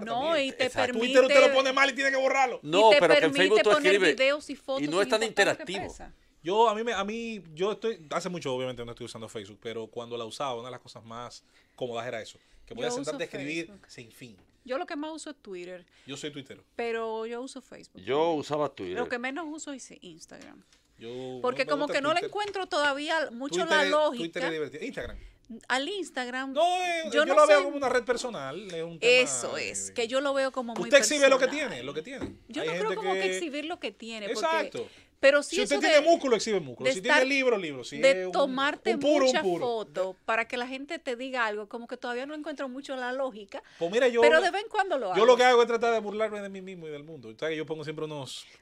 No, también. y te Exacto. permite Twitter usted lo pone mal y tiene que borrarlo. No, y te pero que en permite Facebook tú poner escribes videos y fotos y no es tan sin importar lo que interactivo. pesa. Yo estoy, hace mucho obviamente no estoy usando Facebook, pero cuando la usaba, una de las cosas más cómodas era eso, que voy Yo a sentarte a uso escribir Facebook. sin fin. Yo lo que más uso es Twitter, Yo soy tuitero. pero yo uso Facebook. Yo usaba Twitter. Lo que menos uso es Instagram. Yo, Porque me como gusta que no le Twitter. encuentro todavía mucho Twitter la es lógica. divertido. Instagram. Al Instagram, No, yo no lo veo soy- como una red personal. Es un tema eso es, que yo lo veo como muy Usted exhibe lo que personal. tiene, lo que tiene. Yo Hay no creo gente como que exhibir lo que tiene. Porque, Exacto. pero sí Si usted eso tiene de, músculo, exhibe músculo. de Si estar- tiene libro. Si de es un- tomarte un puro. muchas fotos para que la gente te diga algo, como que todavía no encuentro mucho la lógica, Pues mira, pero de vez en cuando lo hago. yo lo que hago es tratar de burlarme de mí mismo y del mundo. Entonces yo pongo siempre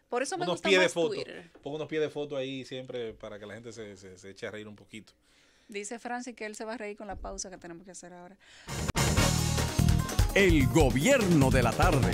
Por eso me unos gusta pies de más foto. Twitter. Pongo unos pies de foto ahí siempre para que la gente se eche a reír un poquito. Dice Francis que él se va a reír con la pausa que tenemos que hacer ahora. El gobierno de la tarde.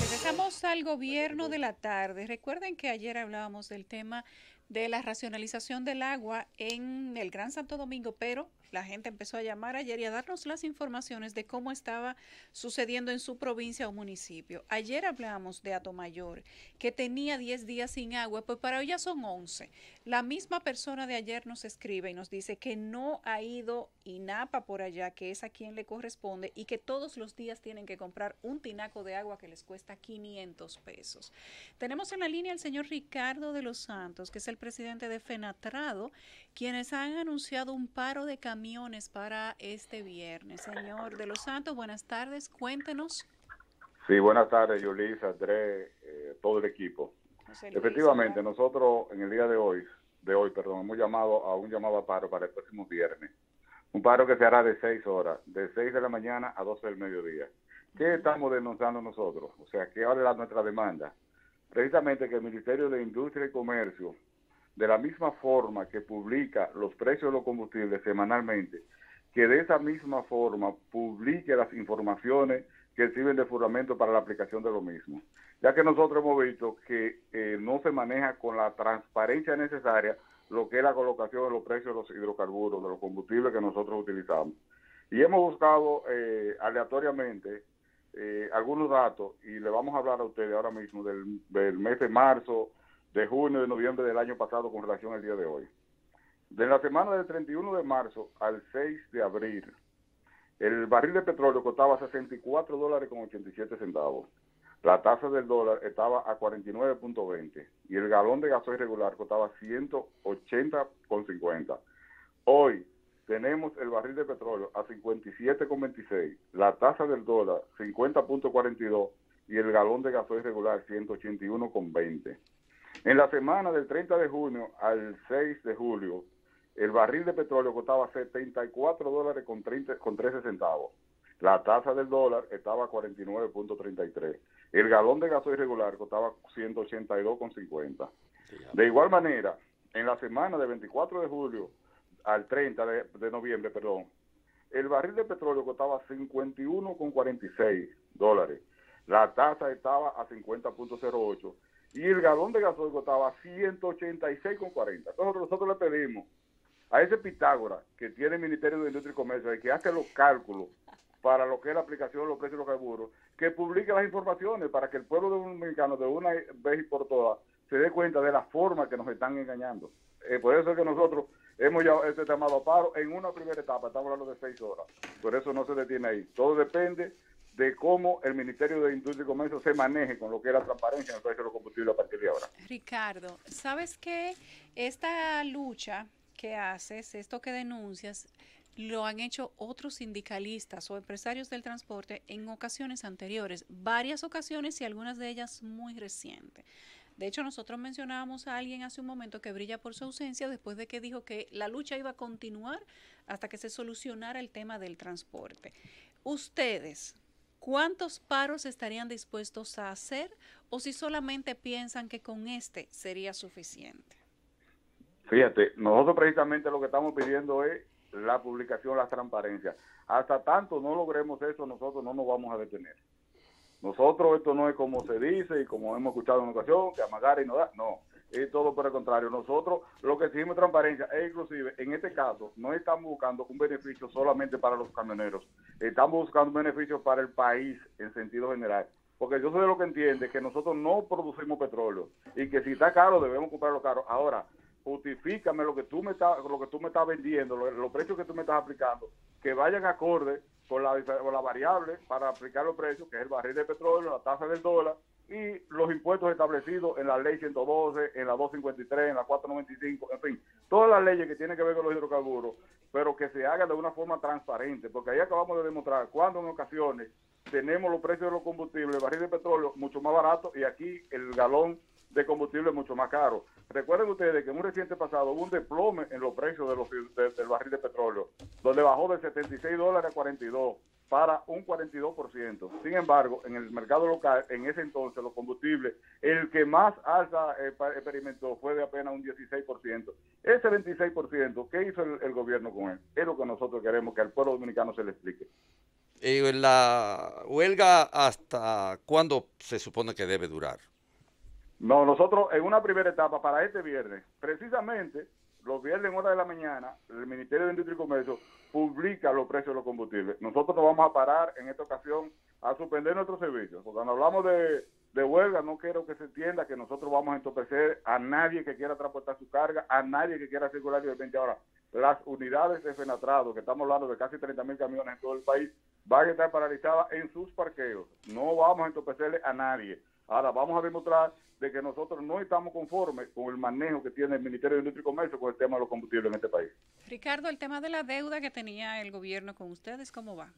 Regresamos al gobierno de la tarde. Recuerden que ayer hablábamos del tema de la racionalización del agua en el Gran Santo Domingo, pero la gente empezó a llamar ayer y a darnos las informaciones de cómo estaba sucediendo en su provincia o municipio. Ayer hablamos de Atomayor, que tenía 10 días sin agua, pues para hoy ya son 11. La misma persona de ayer nos escribe y nos dice que no ha ido INAPA por allá, que es a quien le corresponde, y que todos los días tienen que comprar un tinaco de agua que les cuesta 500 pesos. Tenemos en la línea al señor Ricardo de los Santos, que es el presidente de FENATRADO, quienes han anunciado un paro de camiones para este viernes. Señor de los Santos, buenas tardes, cuéntenos. Sí, buenas tardes, Yulis, Andrés, todo el equipo. José Luis, Efectivamente, ¿verdad? nosotros en el día de hoy, hemos llamado a un llamado a paro para el próximo viernes. Un paro que se hará de 6 horas, de 6 de la mañana a 12 del mediodía. ¿Qué estamos denunciando nosotros? O sea, ¿qué vale nuestra demanda? precisamente que el Ministerio de Industria y Comercio, de la misma forma que publica los precios de los combustibles semanalmente, que de esa misma forma publique las informaciones que sirven de fundamento para la aplicación de lo mismo. Ya que nosotros hemos visto que no se maneja con la transparencia necesaria lo que es la colocación de los precios de los hidrocarburos, de los combustibles que nosotros utilizamos. Y hemos buscado aleatoriamente algunos datos, y le vamos a hablar a ustedes ahora mismo del mes de marzo, de junio, de noviembre del año pasado con relación al día de hoy. De la semana del 31 de marzo al 6 de abril, el barril de petróleo costaba $64.87. La tasa del dólar estaba a 49.20 y el galón de gasoil regular costaba 180.50. Hoy tenemos el barril de petróleo a 57.26, la tasa del dólar 50.42 y el galón de gasoil regular 181.20. En la semana del 30 de junio al 6 de julio, el barril de petróleo costaba $74.13. La tasa del dólar estaba a 49.33. El galón de gasoil regular costaba 182.50. De igual manera, en la semana del 24 de julio al 30 de noviembre, el barril de petróleo costaba $51.46. La tasa estaba a 50.08 y el galón de gasoil costaba 186.40. Entonces nosotros le pedimos a ese Pitágoras que tiene el Ministerio de Industria y Comercio, de que hace los cálculos para lo que es la aplicación de los precios de los carburos, que publique las informaciones para que el pueblo dominicano de una vez y por todas se dé cuenta de la forma que nos están engañando. Por eso es que nosotros hemos llevado este llamado a paro en una primera etapa, estamos hablando de 6 horas. Por eso no se detiene ahí. Todo depende de cómo el Ministerio de Industria y Comercio se maneje con lo que es la transparencia en el precio de los combustibles a partir de ahora. Ricardo, ¿sabes qué? Esta lucha que haces, esto que denuncias, lo han hecho otros sindicalistas o empresarios del transporte en ocasiones anteriores, varias ocasiones y algunas de ellas muy recientes. De hecho, nosotros mencionábamos a alguien hace un momento que brilla por su ausencia después de que dijo que la lucha iba a continuar hasta que se solucionara el tema del transporte. Ustedes, ¿cuántos paros estarían dispuestos a hacer o si solamente piensan que con este sería suficiente? Fíjate, nosotros precisamente lo que estamos pidiendo es la publicación, la transparencia. Hasta tanto no logremos eso, nosotros no nos vamos a detener. Nosotros, esto no es como se dice y como hemos escuchado en una ocasión, que amagar y no da, no, es todo por el contrario. Nosotros lo que exigimos es transparencia, e inclusive en este caso no estamos buscando un beneficio solamente para los camioneros, estamos buscando un beneficio para el país en sentido general. Porque yo soy de lo que entiende que nosotros no producimos petróleo y que si está caro debemos comprarlo caro. Ahora, justifícame lo que tú me estás vendiendo, los precios que tú me estás aplicando, que vayan acorde con la variable para aplicar los precios, que es el barril de petróleo, la tasa del dólar y los impuestos establecidos en la ley 112, en la 253, en la 495, en fin, todas las leyes que tienen que ver con los hidrocarburos, pero que se hagan de una forma transparente, porque ahí acabamos de demostrar cuando en ocasiones tenemos los precios de los combustibles, el barril de petróleo mucho más barato y aquí el galón de combustible mucho más caro. Recuerden ustedes que en un reciente pasado hubo un desplome en los precios del barril de petróleo, donde bajó de $76 a 42 para un 42%. Sin embargo, en el mercado local, en ese entonces, los combustibles, el que más alza experimentó fue de apenas un 16%. Ese 26%, ¿qué hizo el gobierno con él? Es lo que nosotros queremos que al pueblo dominicano se le explique. ¿La huelga hasta cuándo se supone que debe durar? No, nosotros en una primera etapa para este viernes, precisamente los viernes en hora de la mañana, el Ministerio de Industria y Comercio publica los precios de los combustibles. Nosotros nos vamos a parar en esta ocasión a suspender nuestros servicios. Porque cuando hablamos de huelga, no quiero que se entienda que nosotros vamos a entorpecer a nadie que quiera transportar su carga, a nadie que quiera circular libremente. Ahora, las unidades de Fenatrado, que estamos hablando de casi 30,000 camiones en todo el país, van a estar paralizadas en sus parqueos. No vamos a entorpecerle a nadie. Ahora vamos a demostrar de que nosotros no estamos conformes con el manejo que tiene el Ministerio de Industria y Comercio con el tema de los combustibles en este país. Ricardo, el tema de la deuda que tenía el gobierno con ustedes, ¿cómo va?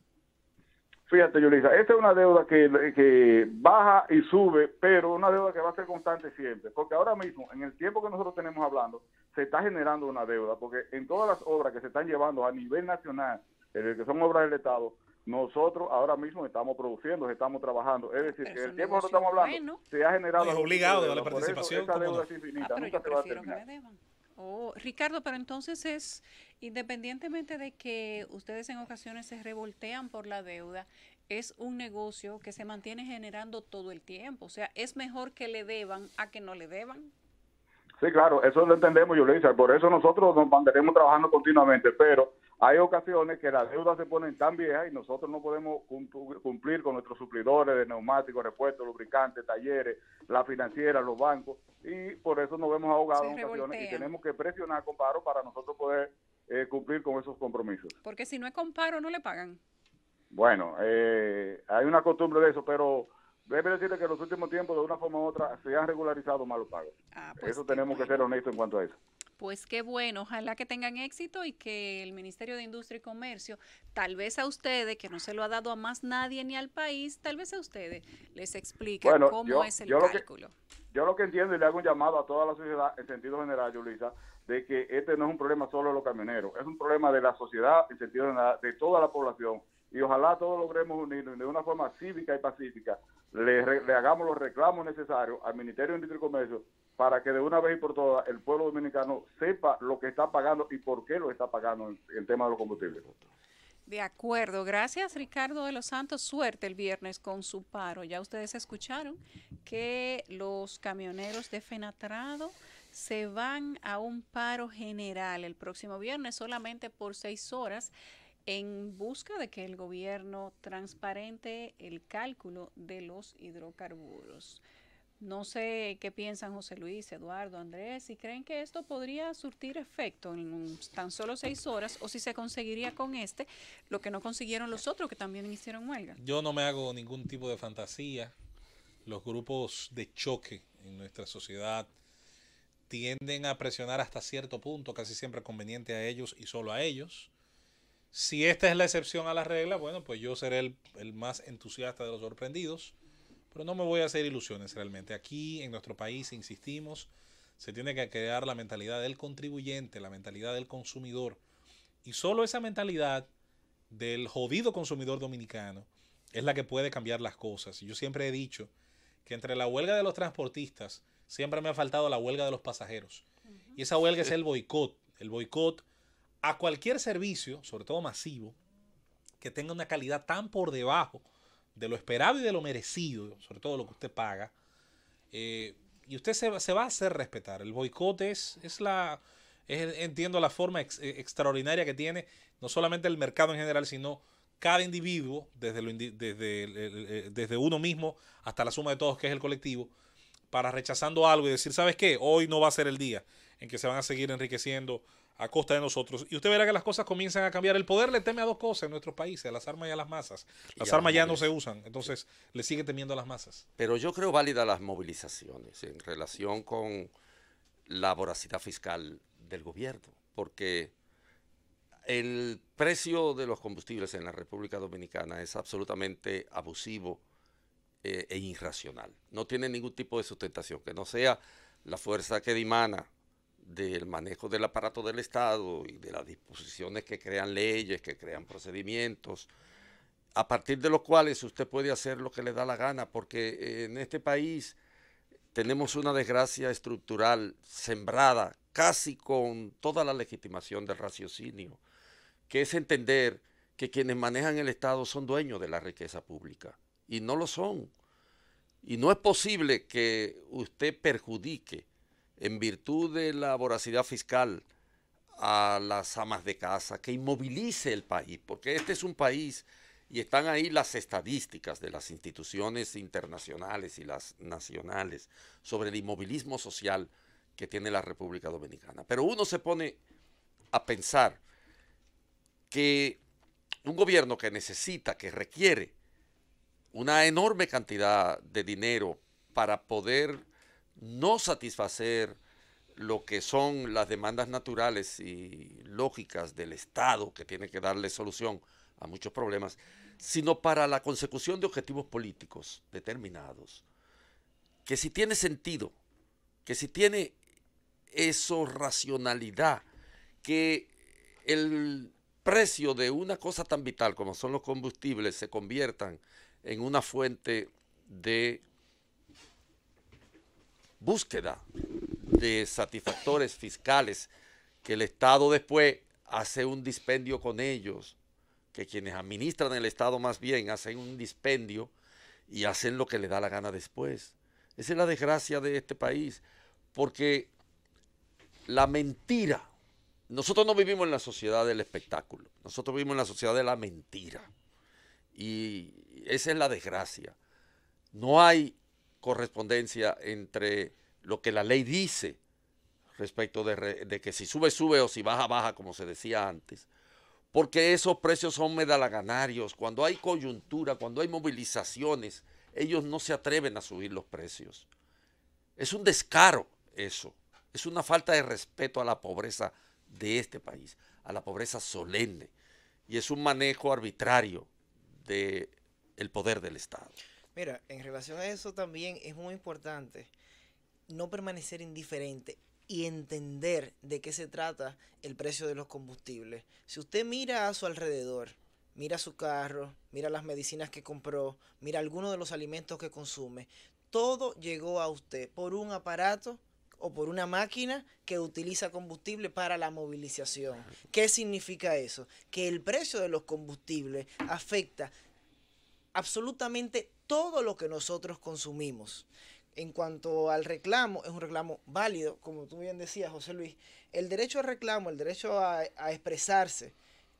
Fíjate, Yulisa, esta es una deuda que baja y sube, pero una deuda que va a ser constante siempre, porque ahora mismo, en el tiempo que nosotros tenemos hablando, se está generando una deuda, porque en todas las obras que se están llevando a nivel nacional, que son obras del Estado, nosotros ahora mismo estamos produciendo, estamos trabajando. Es decir, Pero que es el un tiempo que negocio estamos hablando bueno. se ha generado... No, es obligado de la por eso participación, esa ¿cómo deuda no? es infinita, Pero nunca yo se va a prefiero que terminar. me deban. Oh, Ricardo, pero entonces es, independientemente de que ustedes en ocasiones se revoltean por la deuda, es un negocio que se mantiene generando todo el tiempo. O sea, es mejor que le deban a que no le deban. Sí, claro, eso lo entendemos, Yulisa. Por eso nosotros nos mantenemos trabajando continuamente, pero hay ocasiones que las deudas se ponen tan viejas y nosotros no podemos cumplir con nuestros suplidores de neumáticos, repuestos, lubricantes, talleres, la financiera, los bancos, y por eso nos vemos ahogados en ocasiones y tenemos que presionar con paro para nosotros poder cumplir con esos compromisos. Porque si no es con paro, no le pagan. Bueno, hay una costumbre de eso, pero debe decirle que en los últimos tiempos, de una forma u otra, se han regularizado más los pagos. Pues eso tenemos que ser honestos en cuanto a eso. Pues qué bueno, ojalá que tengan éxito y que el Ministerio de Industria y Comercio, tal vez a ustedes, que no se lo ha dado a más nadie ni al país, tal vez a ustedes les explique cómo es el cálculo. Yo lo que entiendo y le hago un llamado a toda la sociedad en sentido general, Yulisa, de que este no es un problema solo de los camioneros, es un problema de la sociedad en sentido general, de toda la población. Y ojalá todos logremos unirnos de una forma cívica y pacífica, le hagamos los reclamos necesarios al Ministerio de Industria y Comercio para que de una vez y por todas el pueblo dominicano sepa lo que está pagando y por qué lo está pagando en el tema de los combustibles. De acuerdo, gracias Ricardo de los Santos, suerte el viernes con su paro. Ya ustedes escucharon que los camioneros de Fenatrado se van a un paro general el próximo viernes solamente por 6 horas en busca de que el gobierno transparente el cálculo de los hidrocarburos. No sé qué piensan José Luis, Eduardo, Andrés, si creen que esto podría surtir efecto en tan solo 6 horas o si se conseguiría con lo que no consiguieron los otros que también hicieron huelga. Yo no me hago ningún tipo de fantasía. Los grupos de choque en nuestra sociedad tienden a presionar hasta cierto punto, casi siempre conveniente a ellos y solo a ellos. Si esta es la excepción a la regla, bueno, pues yo seré el más entusiasta de los sorprendidos. Pero no me voy a hacer ilusiones realmente. Aquí en nuestro país, insistimos, se tiene que crear la mentalidad del contribuyente, la mentalidad del consumidor. Y solo esa mentalidad del jodido consumidor dominicano es la que puede cambiar las cosas. Y yo siempre he dicho que entre la huelga de los transportistas siempre me ha faltado la huelga de los pasajeros. Y esa huelga es el boicot a cualquier servicio, sobre todo masivo, que tenga una calidad tan por debajo de lo esperado y de lo merecido, sobre todo lo que usted paga, y usted se va a hacer respetar. El boicot entiendo la forma extraordinaria que tiene no solamente el mercado en general, sino cada individuo, desde uno mismo hasta la suma de todos, que es el colectivo, para rechazando algo y decir, ¿sabes qué? Hoy no va a ser el día en que se van a seguir enriqueciendo a costa de nosotros. Y usted verá que las cosas comienzan a cambiar. El poder le teme a dos cosas en nuestros países, a las armas y a las masas. Las armas ya no se usan, entonces le sigue temiendo a las masas. Pero yo creo válidas las movilizaciones en relación con la voracidad fiscal del gobierno, porque el precio de los combustibles en la República Dominicana es absolutamente abusivo e irracional. No tiene ningún tipo de sustentación, que no sea la fuerza que dimana del manejo del aparato del Estado y de las disposiciones que crean leyes, que crean procedimientos, a partir de los cuales usted puede hacer lo que le da la gana, porque en este país tenemos una desgracia estructural sembrada casi con toda la legitimación del raciocinio, que es entender que quienes manejan el Estado son dueños de la riqueza pública, y no lo son. Y no es posible que usted perjudique en virtud de la voracidad fiscal a las amas de casa, que inmovilice el país, porque este es un país y están ahí las estadísticas de las instituciones internacionales y las nacionales sobre el inmovilismo social que tiene la República Dominicana. Pero uno se pone a pensar que un gobierno que necesita, que requiere una enorme cantidad de dinero para poder no satisfacer lo que son las demandas naturales y lógicas del Estado, que tiene que darle solución a muchos problemas, sino para la consecución de objetivos políticos determinados, que si tiene sentido, que si tiene eso racionalidad, que el precios de una cosa tan vital como son los combustibles se conviertan en una fuente de búsqueda de satisfactores fiscales, que el Estado después hace un dispendio con ellos, que quienes administran el Estado más bien hacen un dispendio y hacen lo que le da la gana después. Esa es la desgracia de este país, porque la mentira, nosotros no vivimos en la sociedad del espectáculo, nosotros vivimos en la sociedad de la mentira, y esa es la desgracia. No hay correspondencia entre lo que la ley dice respecto de que si sube, sube, o si baja, baja, como se decía antes, porque esos precios son medalaganarios. Cuando hay coyuntura, cuando hay movilizaciones, ellos no se atreven a subir los precios. Es un descaro eso, es una falta de respeto a la pobreza de este país, a la pobreza solemne, y es un manejo arbitrario del poder del Estado. Mira, en relación a eso también es muy importante no permanecer indiferente y entender de qué se trata el precio de los combustibles. Si usted mira a su alrededor, mira su carro, mira las medicinas que compró, mira algunos de los alimentos que consume, todo llegó a usted por un aparato o por una máquina que utiliza combustible para la movilización. ¿Qué significa eso? Que el precio de los combustibles afecta absolutamente todo lo que nosotros consumimos. En cuanto al reclamo, es un reclamo válido, como tú bien decías, José Luis. El derecho al reclamo, el derecho a expresarse,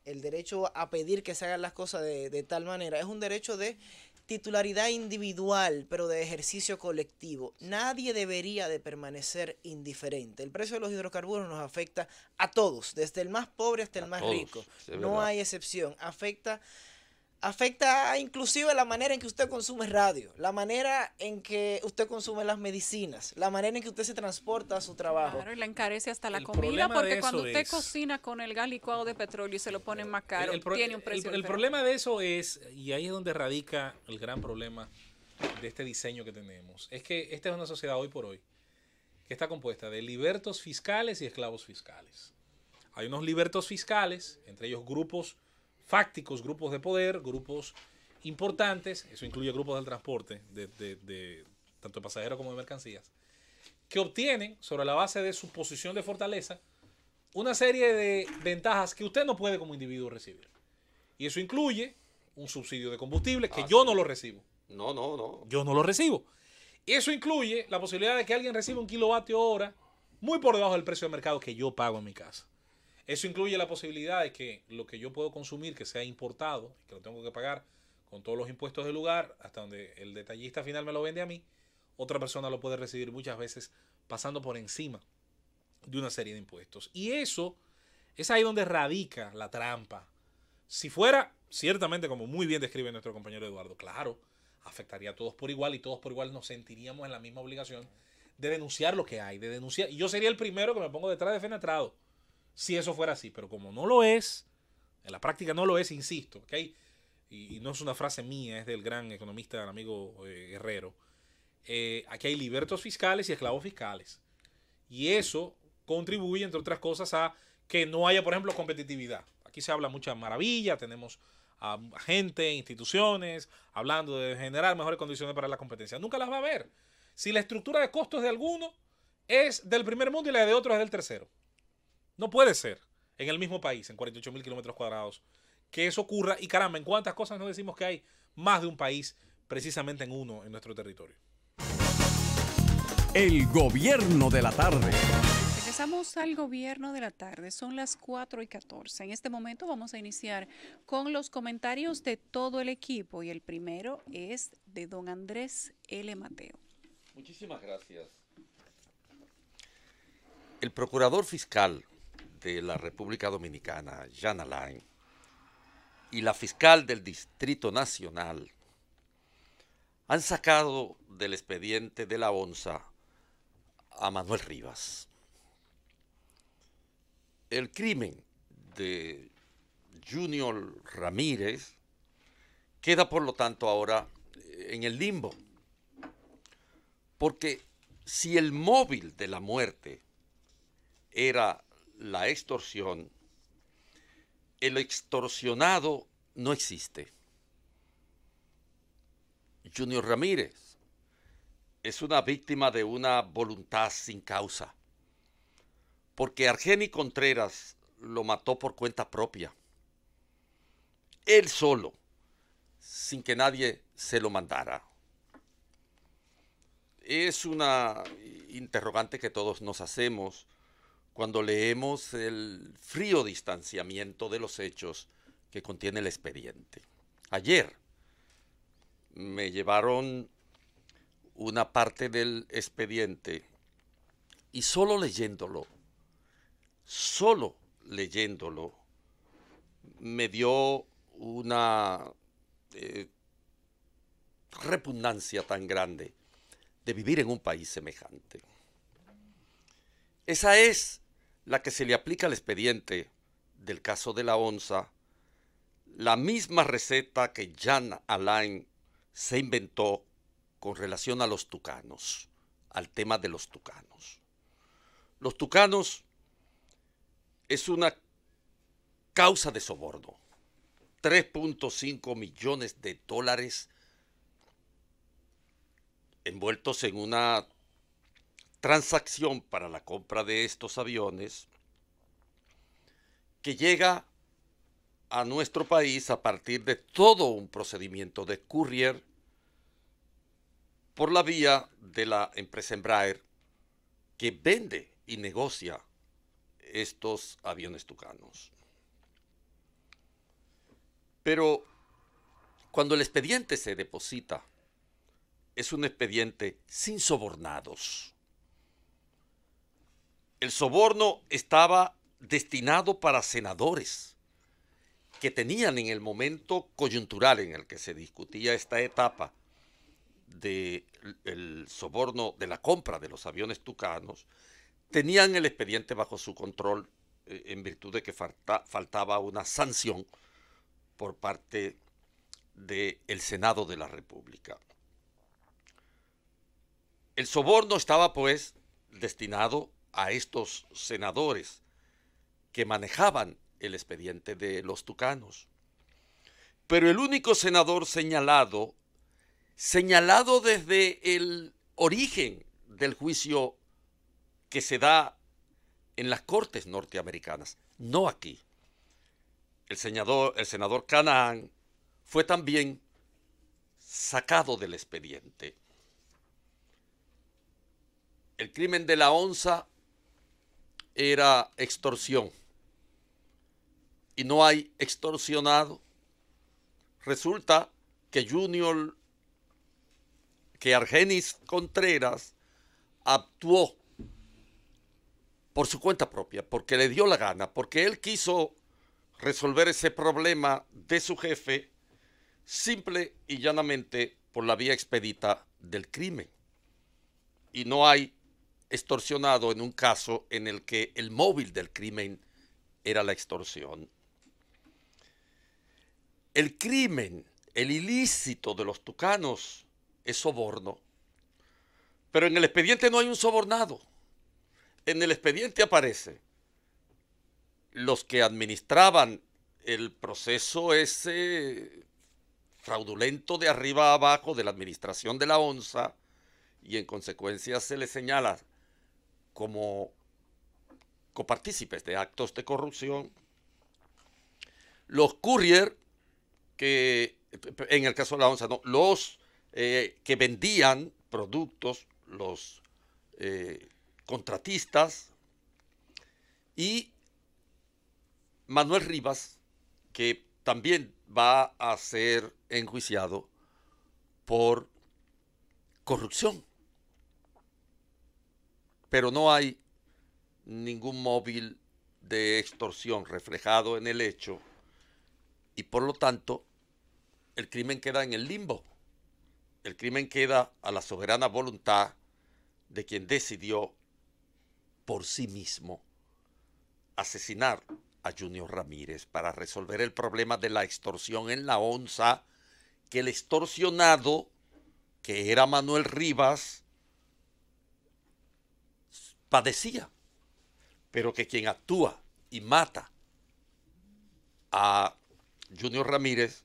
el derecho a pedir que se hagan las cosas de tal manera, es un derecho de titularidad individual, pero de ejercicio colectivo. Nadie debería de permanecer indiferente. El precio de los hidrocarburos nos afecta a todos, desde el más pobre hasta el más rico. No hay excepción. Afecta inclusive la manera en que usted consume radio, la manera en que usted consume las medicinas, la manera en que usted se transporta a su trabajo. Claro, y le encarece hasta la comida, porque cuando usted cocina con el gas licuado de petróleo y se lo pone más caro, tiene un precio el problema de eso es, y ahí es donde radica el gran problema de este diseño que tenemos, es que esta es una sociedad hoy por hoy que está compuesta de libertos fiscales y esclavos fiscales. Hay unos libertos fiscales, entre ellos grupos fácticos, grupos de poder, grupos importantes, eso incluye grupos del transporte, de tanto de pasajeros como de mercancías, que obtienen, sobre la base de su posición de fortaleza, una serie de ventajas que usted no puede como individuo recibir. Y eso incluye un subsidio de combustible, que yo no lo recibo. No. Yo no lo recibo. Y eso incluye la posibilidad de que alguien reciba un kilovatio hora muy por debajo del precio de mercado que yo pago en mi casa. Eso incluye la posibilidad de que lo que yo puedo consumir, que sea importado, que lo tengo que pagar con todos los impuestos del lugar, hasta donde el detallista final me lo vende a mí, otra persona lo puede recibir muchas veces pasando por encima de una serie de impuestos. Y eso es ahí donde radica la trampa. Si fuera, ciertamente, como muy bien describe nuestro compañero Eduardo, claro, afectaría a todos por igual y todos por igual nos sentiríamos en la misma obligación de denunciar lo que hay, de denunciar. Y yo sería el primero que me pongo detrás de Fenetrado si eso fuera así, pero como no lo es, en la práctica no lo es, insisto, ¿okay? Y no es una frase mía, es del gran economista, el amigo Guerrero, aquí hay libertos fiscales y esclavos fiscales, y eso contribuye, entre otras cosas, a que no haya, por ejemplo, competitividad. Aquí se habla mucha maravilla, tenemos a gente, instituciones, hablando de generar mejores condiciones para la competencia. Nunca las va a haber. Si la estructura de costos de alguno es del primer mundo y la de otro es del tercero. No puede ser en el mismo país, en 48.000 kilómetros cuadrados, que eso ocurra. Y caramba, ¿en cuántas cosas nos decimos que hay más de un país precisamente en uno en nuestro territorio? El gobierno de la tarde. Regresamos al gobierno de la tarde. Son las 4:14. En este momento vamos a iniciar con los comentarios de todo el equipo. Y el primero es de don Andrés L. Mateo. Muchísimas gracias. El procurador fiscal de la República Dominicana, Jan Alain, y la fiscal del Distrito Nacional han sacado del expediente de la ONSA a Manuel Rivas. El crimen de Junior Ramírez queda, por lo tanto, ahora en el limbo. Porque si el móvil de la muerte era la extorsión, el extorsionado no existe. Junior Ramírez es una víctima de una voluntad sin causa, porque Argeni Contreras lo mató por cuenta propia, él solo, sin que nadie se lo mandara. Es una interrogante que todos nos hacemos cuando leemos el frío distanciamiento de los hechos que contiene el expediente. Ayer me llevaron una parte del expediente y solo leyéndolo, me dio una repugnancia tan grande de vivir en un país semejante. Esa es la que se le aplica al expediente del caso de la onza, la misma receta que Jean Alain se inventó con relación a los tucanos, al tema de los tucanos. Los tucanos es una causa de soborno. 3.5 millones de dólares envueltos en una transacción para la compra de estos aviones que llega a nuestro país a partir de todo un procedimiento de courier por la vía de la empresa Embraer, que vende y negocia estos aviones tucanos. Pero cuando el expediente se deposita, es un expediente sin sobornados. El soborno estaba destinado para senadores que tenían en el momento coyuntural en el que se discutía esta etapa del soborno de la compra de los aviones tucanos, tenían el expediente bajo su control en virtud de que faltaba una sanción por parte del Senado de la República. El soborno estaba pues destinado a estos senadores que manejaban el expediente de los tucanos. Pero el único senador señalado desde el origen del juicio que se da en las cortes norteamericanas, no aquí. El senador Canaán fue también sacado del expediente. El crimen de la onza era extorsión y no hay extorsionado. Resulta que Argenis Contreras actuó por su cuenta propia, porque le dio la gana, porque él quiso resolver ese problema de su jefe simple y llanamente por la vía expedita del crimen. Y no hay extorsionado en un caso en el que el móvil del crimen era la extorsión. El crimen, el ilícito de los tucanos es soborno, pero en el expediente no hay un sobornado. En el expediente aparece los que administraban el proceso ese fraudulento de arriba a abajo de la administración de la onza, y en consecuencia se les señala como copartícipes de actos de corrupción. Los courier, que en el caso de la onza, no, los que vendían productos, los contratistas, y Manuel Rivas, que también va a ser enjuiciado por corrupción. Pero no hay ningún móvil de extorsión reflejado en el hecho y por lo tanto el crimen queda en el limbo. El crimen queda a la soberana voluntad de quien decidió por sí mismo asesinar a Junior Ramírez para resolver el problema de la extorsión en la onza, que el extorsionado, que era Manuel Rivas, padecía, pero que quien actúa y mata a Junior Ramírez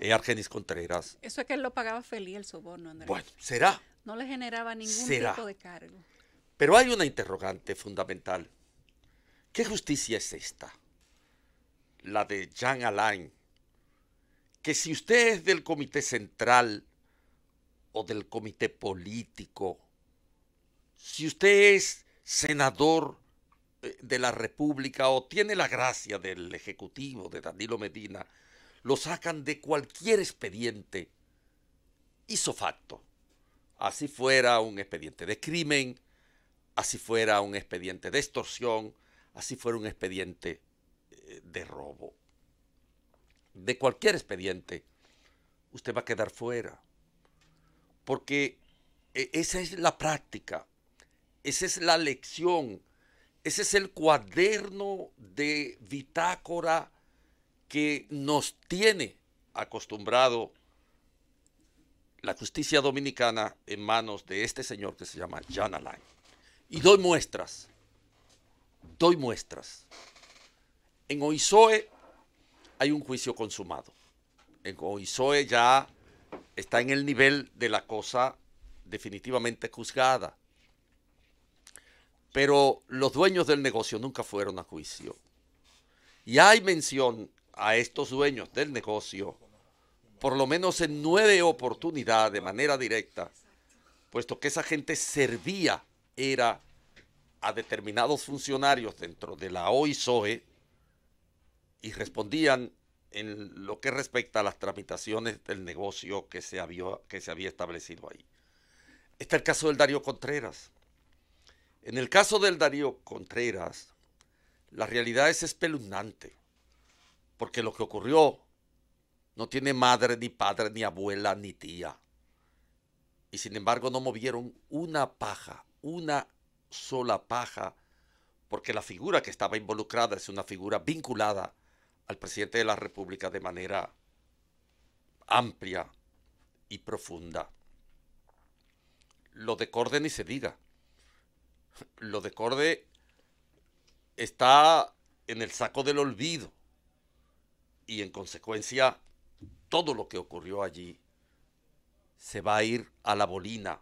es Argenis Contreras. Eso es que él lo pagaba feliz el soborno, Andrés. Bueno, será. No le generaba ningún Será. tipo de cargo. Pero hay una interrogante fundamental. ¿Qué justicia es esta? La de Jean Alain. Que si usted es del comité central o del comité político, si usted es senador de la República o tiene la gracia del Ejecutivo, de Danilo Medina, lo sacan de cualquier expediente ipso facto. Así fuera un expediente de crimen, así fuera un expediente de extorsión, así fuera un expediente de robo. De cualquier expediente, usted va a quedar fuera. Porque esa es la práctica, esa es la lección, ese es el cuaderno de bitácora que nos tiene acostumbrado la justicia dominicana en manos de este señor que se llama Jean Alain. Y doy muestras. En OISOE hay un juicio consumado. En OISOE ya está en el nivel de la cosa definitivamente juzgada. Pero los dueños del negocio nunca fueron a juicio. Y hay mención a estos dueños del negocio, por lo menos en 9 oportunidades de manera directa, puesto que esa gente servía, era a determinados funcionarios dentro de la OISOE y respondían en lo que respecta a las tramitaciones del negocio que se había establecido ahí. Está el caso del Darío Contreras. En el caso del Darío Contreras, la realidad es espeluznante, porque lo que ocurrió no tiene madre, ni padre, ni abuela, ni tía. Y sin embargo no movieron una paja, una sola paja, porque la figura que estaba involucrada es una figura vinculada al presidente de la República de manera amplia y profunda. Lo de Corde ni se diga. Lo de Corde está en el saco del olvido y en consecuencia todo lo que ocurrió allí se va a ir a la bolina,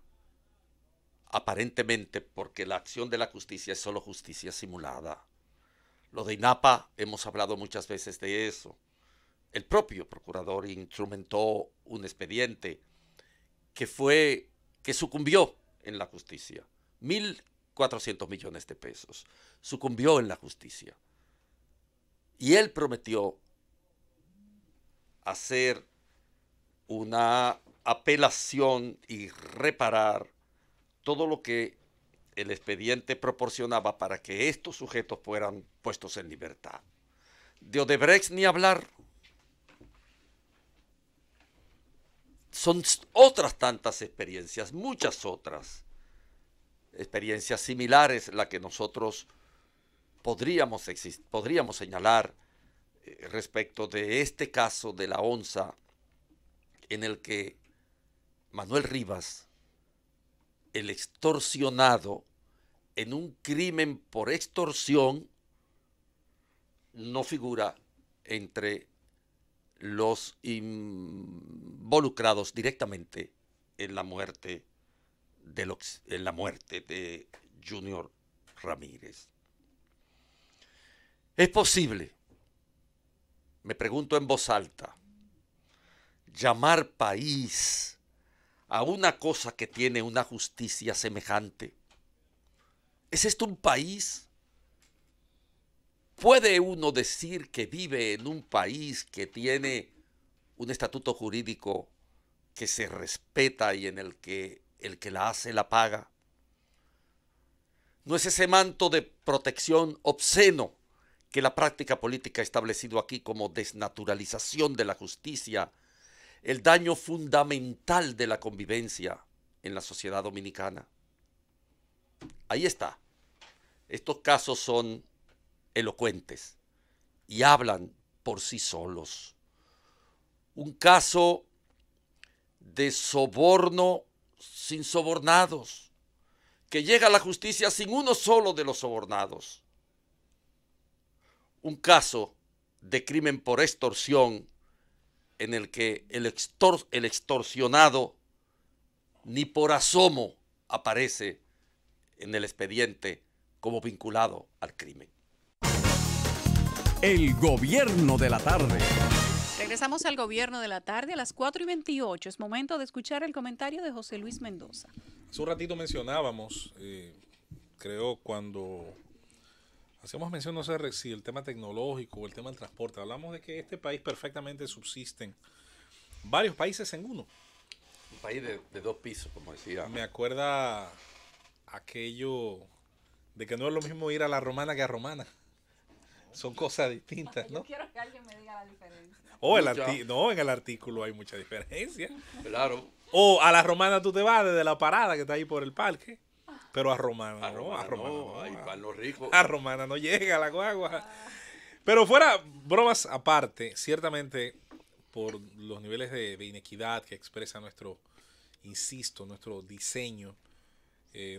aparentemente porque la acción de la justicia es solo justicia simulada. Lo de INAPA, hemos hablado muchas veces de eso. El propio procurador instrumentó un expediente que sucumbió en la justicia. 1.400 millones de pesos. Sucumbió en la justicia. Y él prometió hacer una apelación y reparar todo lo que el expediente proporcionaba para que estos sujetos fueran puestos en libertad. De Odebrecht ni hablar. Son otras tantas experiencias, muchas otras experiencias similares, la que nosotros podríamos señalar respecto de este caso de la onza, en el que Manuel Rivas, el extorsionado en un crimen por extorsión, no figura entre los involucrados directamente en la muerte de Junior Ramírez. ¿Es posible, me pregunto en voz alta, llamar país a una cosa que tiene una justicia semejante? ¿Es esto un país? ¿Puede uno decir que vive en un país que tiene un estatuto jurídico que se respeta y en el que la hace la paga? ¿No es ese manto de protección obsceno que la práctica política ha establecido aquí como desnaturalización de la justicia el daño fundamental de la convivencia en la sociedad dominicana? Ahí está. Estos casos son elocuentes y hablan por sí solos. Un caso de soborno sin sobornados, que llega a la justicia sin uno solo de los sobornados. Un caso de crimen por extorsión en el que el extorsionado ni por asomo aparece en el expediente como vinculado al crimen. El gobierno de la tarde. Regresamos al gobierno de la tarde a las 4:28. Es momento de escuchar el comentario de José Luis Mendoza. Hace un ratito mencionábamos, creo cuando hacemos mención, no sé si el tema tecnológico o el tema del transporte, hablamos de que este país perfectamente subsisten varios países en uno. Un país de 2 pisos, como decía. Me acuerda aquello de que no es lo mismo ir a la Romana que a Romana. Son cosas distintas, ¿no? Yo quiero que alguien me diga la diferencia. No, en el artículo hay mucha diferencia. Claro. O a la Romana tú te vas desde la parada que está ahí por el parque, pero a Romana Ahí van los ricos. a Romana no llega la guagua. Pero fuera bromas aparte, ciertamente por los niveles de inequidad que expresa nuestro diseño,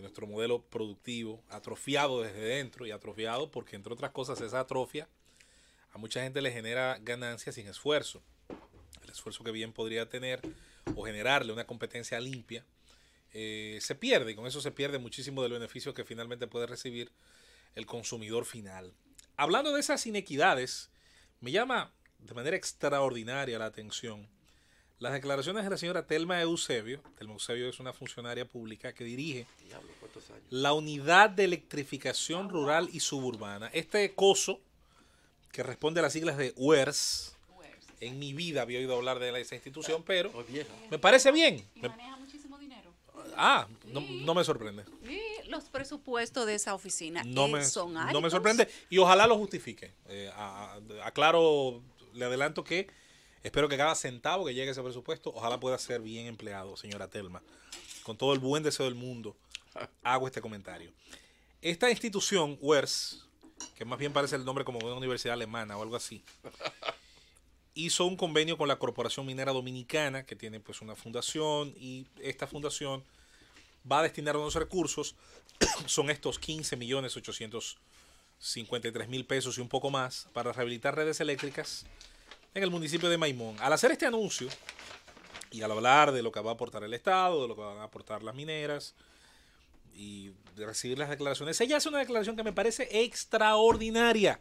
nuestro modelo productivo, atrofiado desde dentro, y atrofiado porque, entre otras cosas, esa atrofia a mucha gente le genera ganancias sin esfuerzo. El esfuerzo que bien podría tener o generarle una competencia limpia se pierde, y con eso se pierde muchísimo del beneficio que finalmente puede recibir el consumidor final. Hablando de esas inequidades, me llama de manera extraordinaria la atención las declaraciones de la señora Telma Eusebio. Telma Eusebio es una funcionaria pública que dirige la Unidad de Electrificación Rural y Suburbana. Este coso, que responde a las siglas de UERS, en mi vida había oído hablar de esa institución, pero me parece bien. Y maneja muchísimo dinero. No me sorprende. Y los presupuestos de esa oficina son altos. No me sorprende, y ojalá lo justifique. Aclaro, le adelanto que espero que cada centavo que llegue a ese presupuesto, ojalá pueda ser bien empleado, señora Telma. Con todo el buen deseo del mundo, hago este comentario. Esta institución, UERS, que más bien parece el nombre como de una universidad alemana o algo así, hizo un convenio con la Corporación Minera Dominicana, que tiene pues una fundación, y esta fundación va a destinar unos recursos, son estos 15.853.000 pesos y un poco más, para rehabilitar redes eléctricas en el municipio de Maimón. Al hacer este anuncio y al hablar de lo que va a aportar el Estado, de lo que van a aportar las mineras y de recibir las declaraciones, ella hace una declaración que me parece extraordinaria.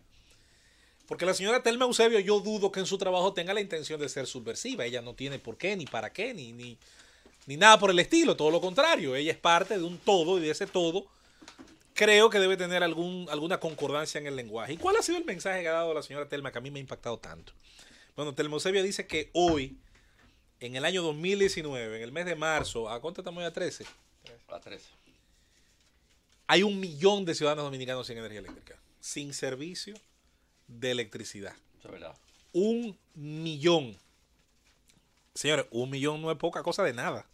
Porque la señora Telma Eusebio, yo dudo que en su trabajo tenga la intención de ser subversiva. Ella no tiene por qué, ni para qué, ni nada por el estilo. Todo lo contrario. Ella es parte de un todo, y de ese todo creo que debe tener alguna concordancia en el lenguaje. ¿Y cuál ha sido el mensaje que ha dado la señora Telma, que a mí me ha impactado tanto? Bueno, Telma Eusebio dice que hoy, en el año 2019, en el mes de marzo, ¿a cuánto estamos ya? 13. A 13. Hay 1 millón de ciudadanos dominicanos sin energía eléctrica, sin servicio de electricidad. Eso es verdad. 1 millón. Señores, 1 millón no es poca cosa de nada.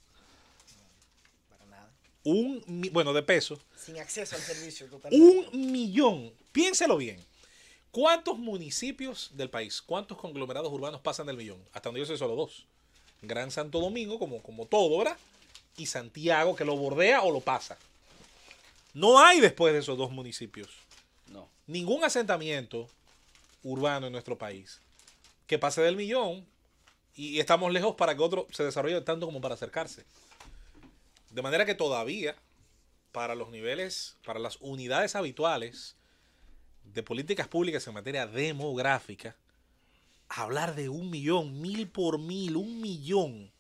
Para nada. Bueno, de pesos. Sin acceso al servicio totalmente. 1 millón. Piénselo bien. ¿Cuántos municipios del país, cuántos conglomerados urbanos pasan del millón? Hasta donde yo sé, solo 2. Gran Santo Domingo, como todo, ¿verdad? Y Santiago, que lo bordea o lo pasa. No hay después de esos 2 municipios No. ningún asentamiento urbano en nuestro país que pase del millón, y estamos lejos para que otro se desarrolle tanto como para acercarse. De manera que todavía, para los niveles, para las unidades habituales de políticas públicas en materia demográfica, hablar de 1 millón, 1000 por 1000, 1 millón,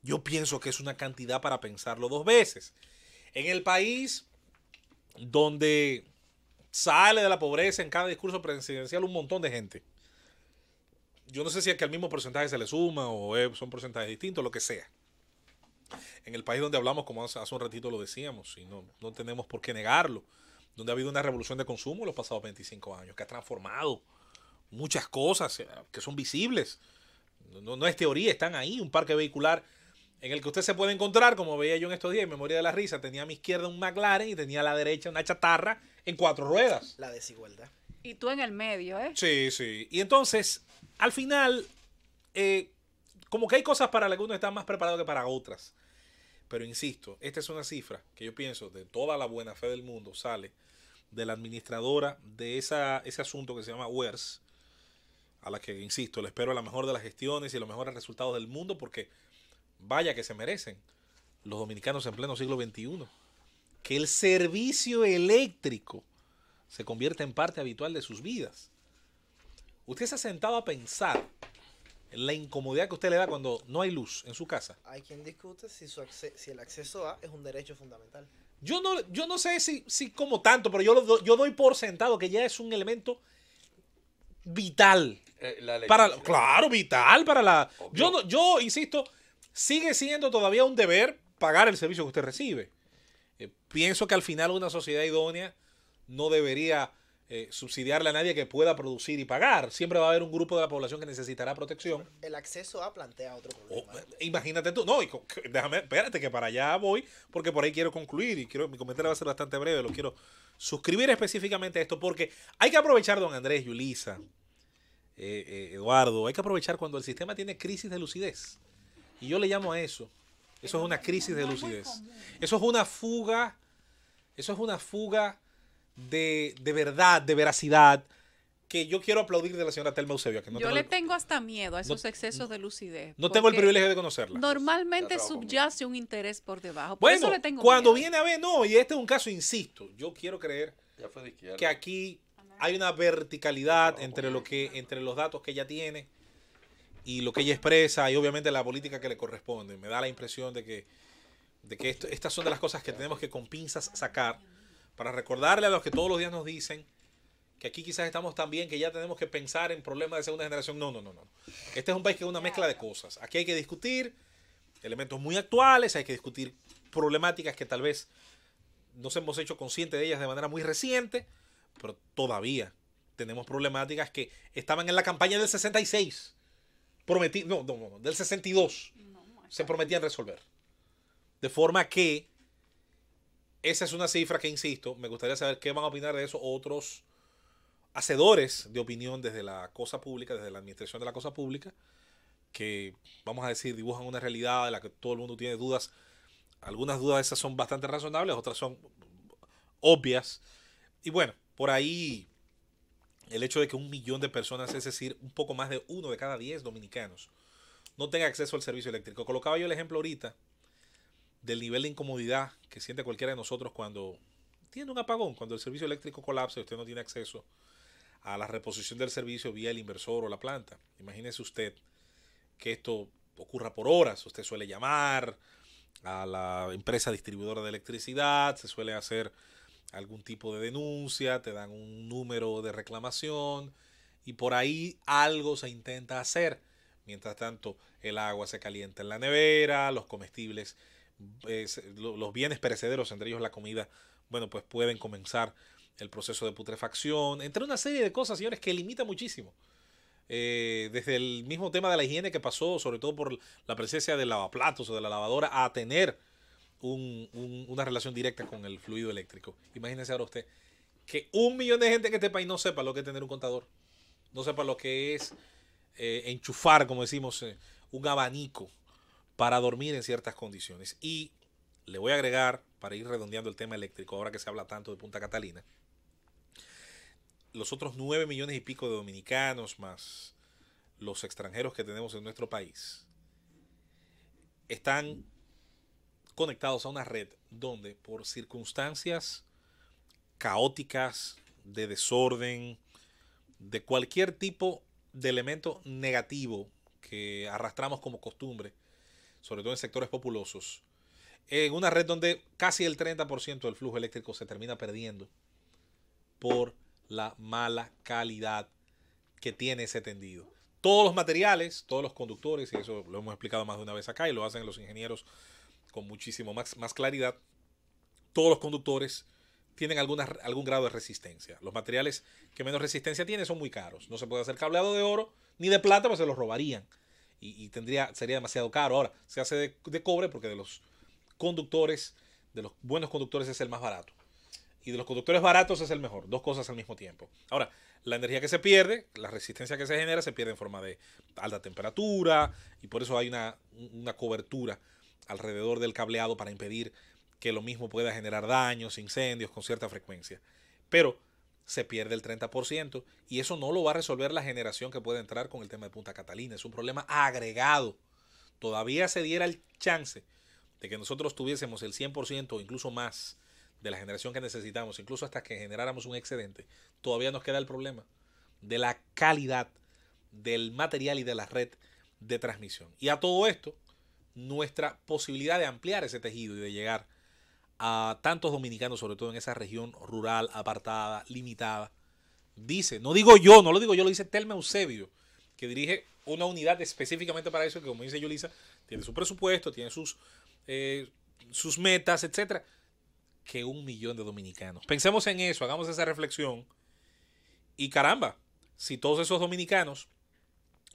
yo pienso que es una cantidad para pensarlo 2 veces. En el país donde sale de la pobreza en cada discurso presidencial un montón de gente, yo no sé si es que al mismo porcentaje se le suma o son porcentajes distintos, lo que sea. En el país donde hablamos, como hace un ratito lo decíamos, y no tenemos por qué negarlo, donde ha habido una revolución de consumo en los pasados 25 años, que ha transformado muchas cosas que son visibles. No es teoría, están ahí. Un parque vehicular en el que usted se puede encontrar, como veía yo en estos días, en memoria de la risa, tenía a mi izquierda un McLaren y tenía a la derecha una chatarra en 4 ruedas. La desigualdad. Y tú en el medio, ¿eh? Sí. Y entonces, al final, como que hay cosas para las que uno está más preparado que para otras. Pero insisto, esta es una cifra que yo pienso, de toda la buena fe del mundo, sale de la administradora de ese asunto que se llama UERS, a la que, insisto, le espero la mejor de las gestiones y los mejores resultados del mundo, porque vaya que se merecen los dominicanos en pleno siglo XXI. Que el servicio eléctrico se convierta en parte habitual de sus vidas. Usted se ha sentado a pensar en la incomodidad que usted le da cuando no hay luz en su casa. Hay quien discute si el acceso a es un derecho fundamental. Yo no sé si como tanto, pero yo doy por sentado que ya es un elemento vital. Claro, vital para la... Yo insisto, sigue siendo todavía un deber pagar el servicio que usted recibe. Pienso que al final una sociedad idónea no debería subsidiarle a nadie que pueda producir y pagar. Siempre va a haber un grupo de la población que necesitará protección. El acceso a plantea otro problema. Imagínate tú. No, espérate que para allá voy, porque por ahí quiero concluir y mi comentario va a ser bastante breve. Lo quiero suscribir específicamente a esto, porque hay que aprovechar, don Andrés, Yulisa, Eduardo, hay que aprovechar cuando el sistema tiene crisis de lucidez. Y yo le llamo a eso. Eso es una crisis de lucidez. Eso es una fuga. Eso es una fuga de verdad, de veracidad, que yo quiero aplaudir de la señora Telma Eusebio. Que no yo le tengo hasta miedo a esos excesos de lucidez. No tengo el privilegio de conocerla. Normalmente subyace un interés por debajo. Por bueno, eso le tengo cuando miedo. viene a ver, no, y este es un caso, insisto, yo quiero creer que aquí hay una verticalidad entre los datos que ella tiene y lo que ella expresa, y obviamente la política que le corresponde. Me da la impresión de que estas son de las cosas que tenemos que con pinzas sacar para recordarle a los que todos los días nos dicen que aquí quizás estamos tan bien que ya tenemos que pensar en problemas de segunda generación. No. Este es un país que es una mezcla de cosas. Aquí hay que discutir elementos muy actuales, hay que discutir problemáticas que tal vez nos hemos hecho conscientes de ellas de manera muy reciente, pero todavía tenemos problemáticas que estaban en la campaña del 66. Del 62 se prometían resolver. De forma que esa es una cifra que, insisto, me gustaría saber qué van a opinar de eso otros hacedores de opinión desde la cosa pública, desde la administración de la cosa pública, que, vamos a decir, dibujan una realidad de la que todo el mundo tiene dudas. Algunas dudas de esas son bastante razonables, otras son obvias. Y bueno, por ahí el hecho de que 1 millón de personas, es decir, un poco más de 1 de cada 10 dominicanos, no tenga acceso al servicio eléctrico. Colocaba yo el ejemplo ahorita del nivel de incomodidad que siente cualquiera de nosotros cuando tiene un apagón, cuando el servicio eléctrico colapsa y usted no tiene acceso a la reposición del servicio vía el inversor o la planta. Imagínese usted que esto ocurra por horas. Usted suele llamar a la empresa distribuidora de electricidad, se suele hacer algún tipo de denuncia, te dan un número de reclamación y por ahí algo se intenta hacer. Mientras tanto, el agua se calienta en la nevera, los comestibles, los bienes perecederos, entre ellos la comida, bueno, pues pueden comenzar el proceso de putrefacción, entre una serie de cosas, señores, que limita muchísimo. Desde el mismo tema de la higiene que pasó, sobre todo por la presencia del lavaplatos o de la lavadora, a tener una relación directa con el fluido eléctrico. Imagínense ahora usted que 1 millón de gente en este país no sepa lo que es tener un contador, no sepa lo que es enchufar, como decimos, un abanico para dormir en ciertas condiciones. Y le voy a agregar, para ir redondeando el tema eléctrico, ahora que se habla tanto de Punta Catalina, los otros 9 millones y pico de dominicanos más los extranjeros que tenemos en nuestro país están conectados a una red donde por circunstancias caóticas, de desorden, de cualquier tipo de elemento negativo que arrastramos como costumbre, sobre todo en sectores populosos, en una red donde casi el 30% del flujo eléctrico se termina perdiendo por la mala calidad que tiene ese tendido. Todos los materiales, todos los conductores, y eso lo hemos explicado más de una vez acá y lo hacen los ingenieros con muchísimo más claridad, todos los conductores tienen algún grado de resistencia. Los materiales que menos resistencia tienen son muy caros. No se puede hacer cableado de oro ni de plata, pues se los robarían y sería demasiado caro. Ahora, se hace de cobre porque de los conductores, de los buenos conductores es el más barato. Y de los conductores baratos es el mejor. Dos cosas al mismo tiempo. Ahora, la energía que se pierde, la resistencia que se genera, se pierde en forma de alta temperatura y por eso hay una cobertura alrededor del cableado para impedir que lo mismo pueda generar daños, incendios con cierta frecuencia. Pero se pierde el 30%, y eso no lo va a resolver la generación que puede entrar con el tema de Punta Catalina. Es un problema agregado. Todavía se diera el chance de que nosotros tuviésemos el 100% o incluso más de la generación que necesitamos, incluso hasta que generáramos un excedente, todavía nos queda el problema de la calidad del material y de la red de transmisión. Y a todo esto, nuestra posibilidad de ampliar ese tejido y de llegar a tantos dominicanos, sobre todo en esa región rural, apartada, limitada, dice, no digo yo, no lo digo yo, lo dice Telma Eusebio, que dirige una unidad específicamente para eso, que como dice Yulisa, tiene su presupuesto, tiene sus metas, etcétera, que 1 millón de dominicanos. Pensemos en eso, hagamos esa reflexión, y caramba, si todos esos dominicanos,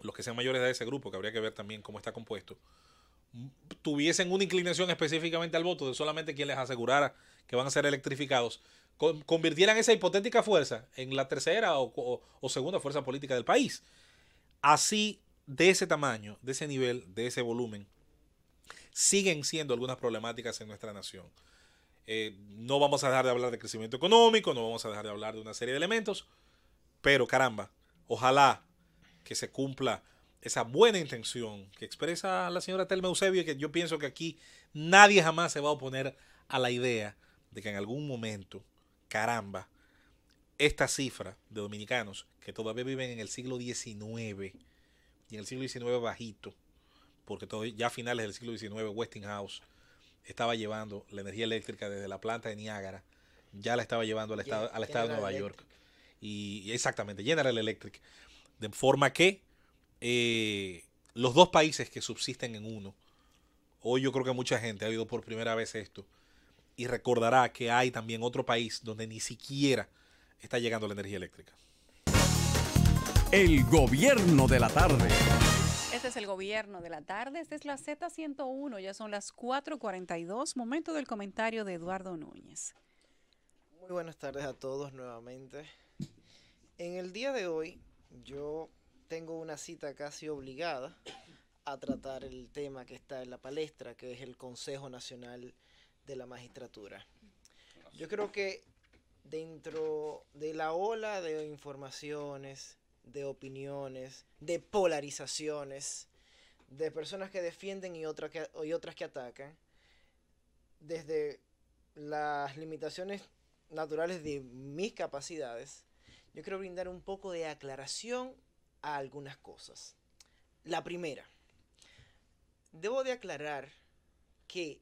los que sean mayores de ese grupo, que habría que ver también cómo está compuesto, tuviesen una inclinación específicamente al voto de solamente quien les asegurara que van a ser electrificados, convirtieran esa hipotética fuerza en la tercera o segunda fuerza política del país. Así, de ese tamaño, de ese nivel, de ese volumen, siguen siendo algunas problemáticas en nuestra nación. No vamos a dejar de hablar de crecimiento económico, no vamos a dejar de hablar de una serie de elementos, pero caramba, ojalá que se cumpla esa buena intención que expresa la señora Telma Eusebio, y que yo pienso que aquí nadie jamás se va a oponer a la idea de que en algún momento, caramba, esta cifra de dominicanos que todavía viven en el siglo XIX, y en el siglo XIX bajito, porque ya a finales del siglo XIX Westinghouse estaba llevando la energía eléctrica desde la planta de Niágara, ya la estaba llevando al estado de Nueva York. Y exactamente, General Electric. De forma que los dos países que subsisten en uno, hoy yo creo que mucha gente ha oído por primera vez esto y recordará que hay también otro país donde ni siquiera está llegando la energía eléctrica. El gobierno de la tarde. Este es el gobierno de la tarde, esta es la Z101, ya son las 4:42, momento del comentario de Eduardo Núñez. Muy buenas tardes a todos nuevamente. En el día de hoy yo tengo una cita casi obligada a tratar el tema que está en la palestra, que es el Consejo Nacional de la Magistratura. Yo creo que dentro de la ola de informaciones, de opiniones, de polarizaciones, de personas que defienden y otras que atacan, desde las limitaciones naturales de mis capacidades, yo quiero brindar un poco de aclaración a algunas cosas. La primera, debo de aclarar que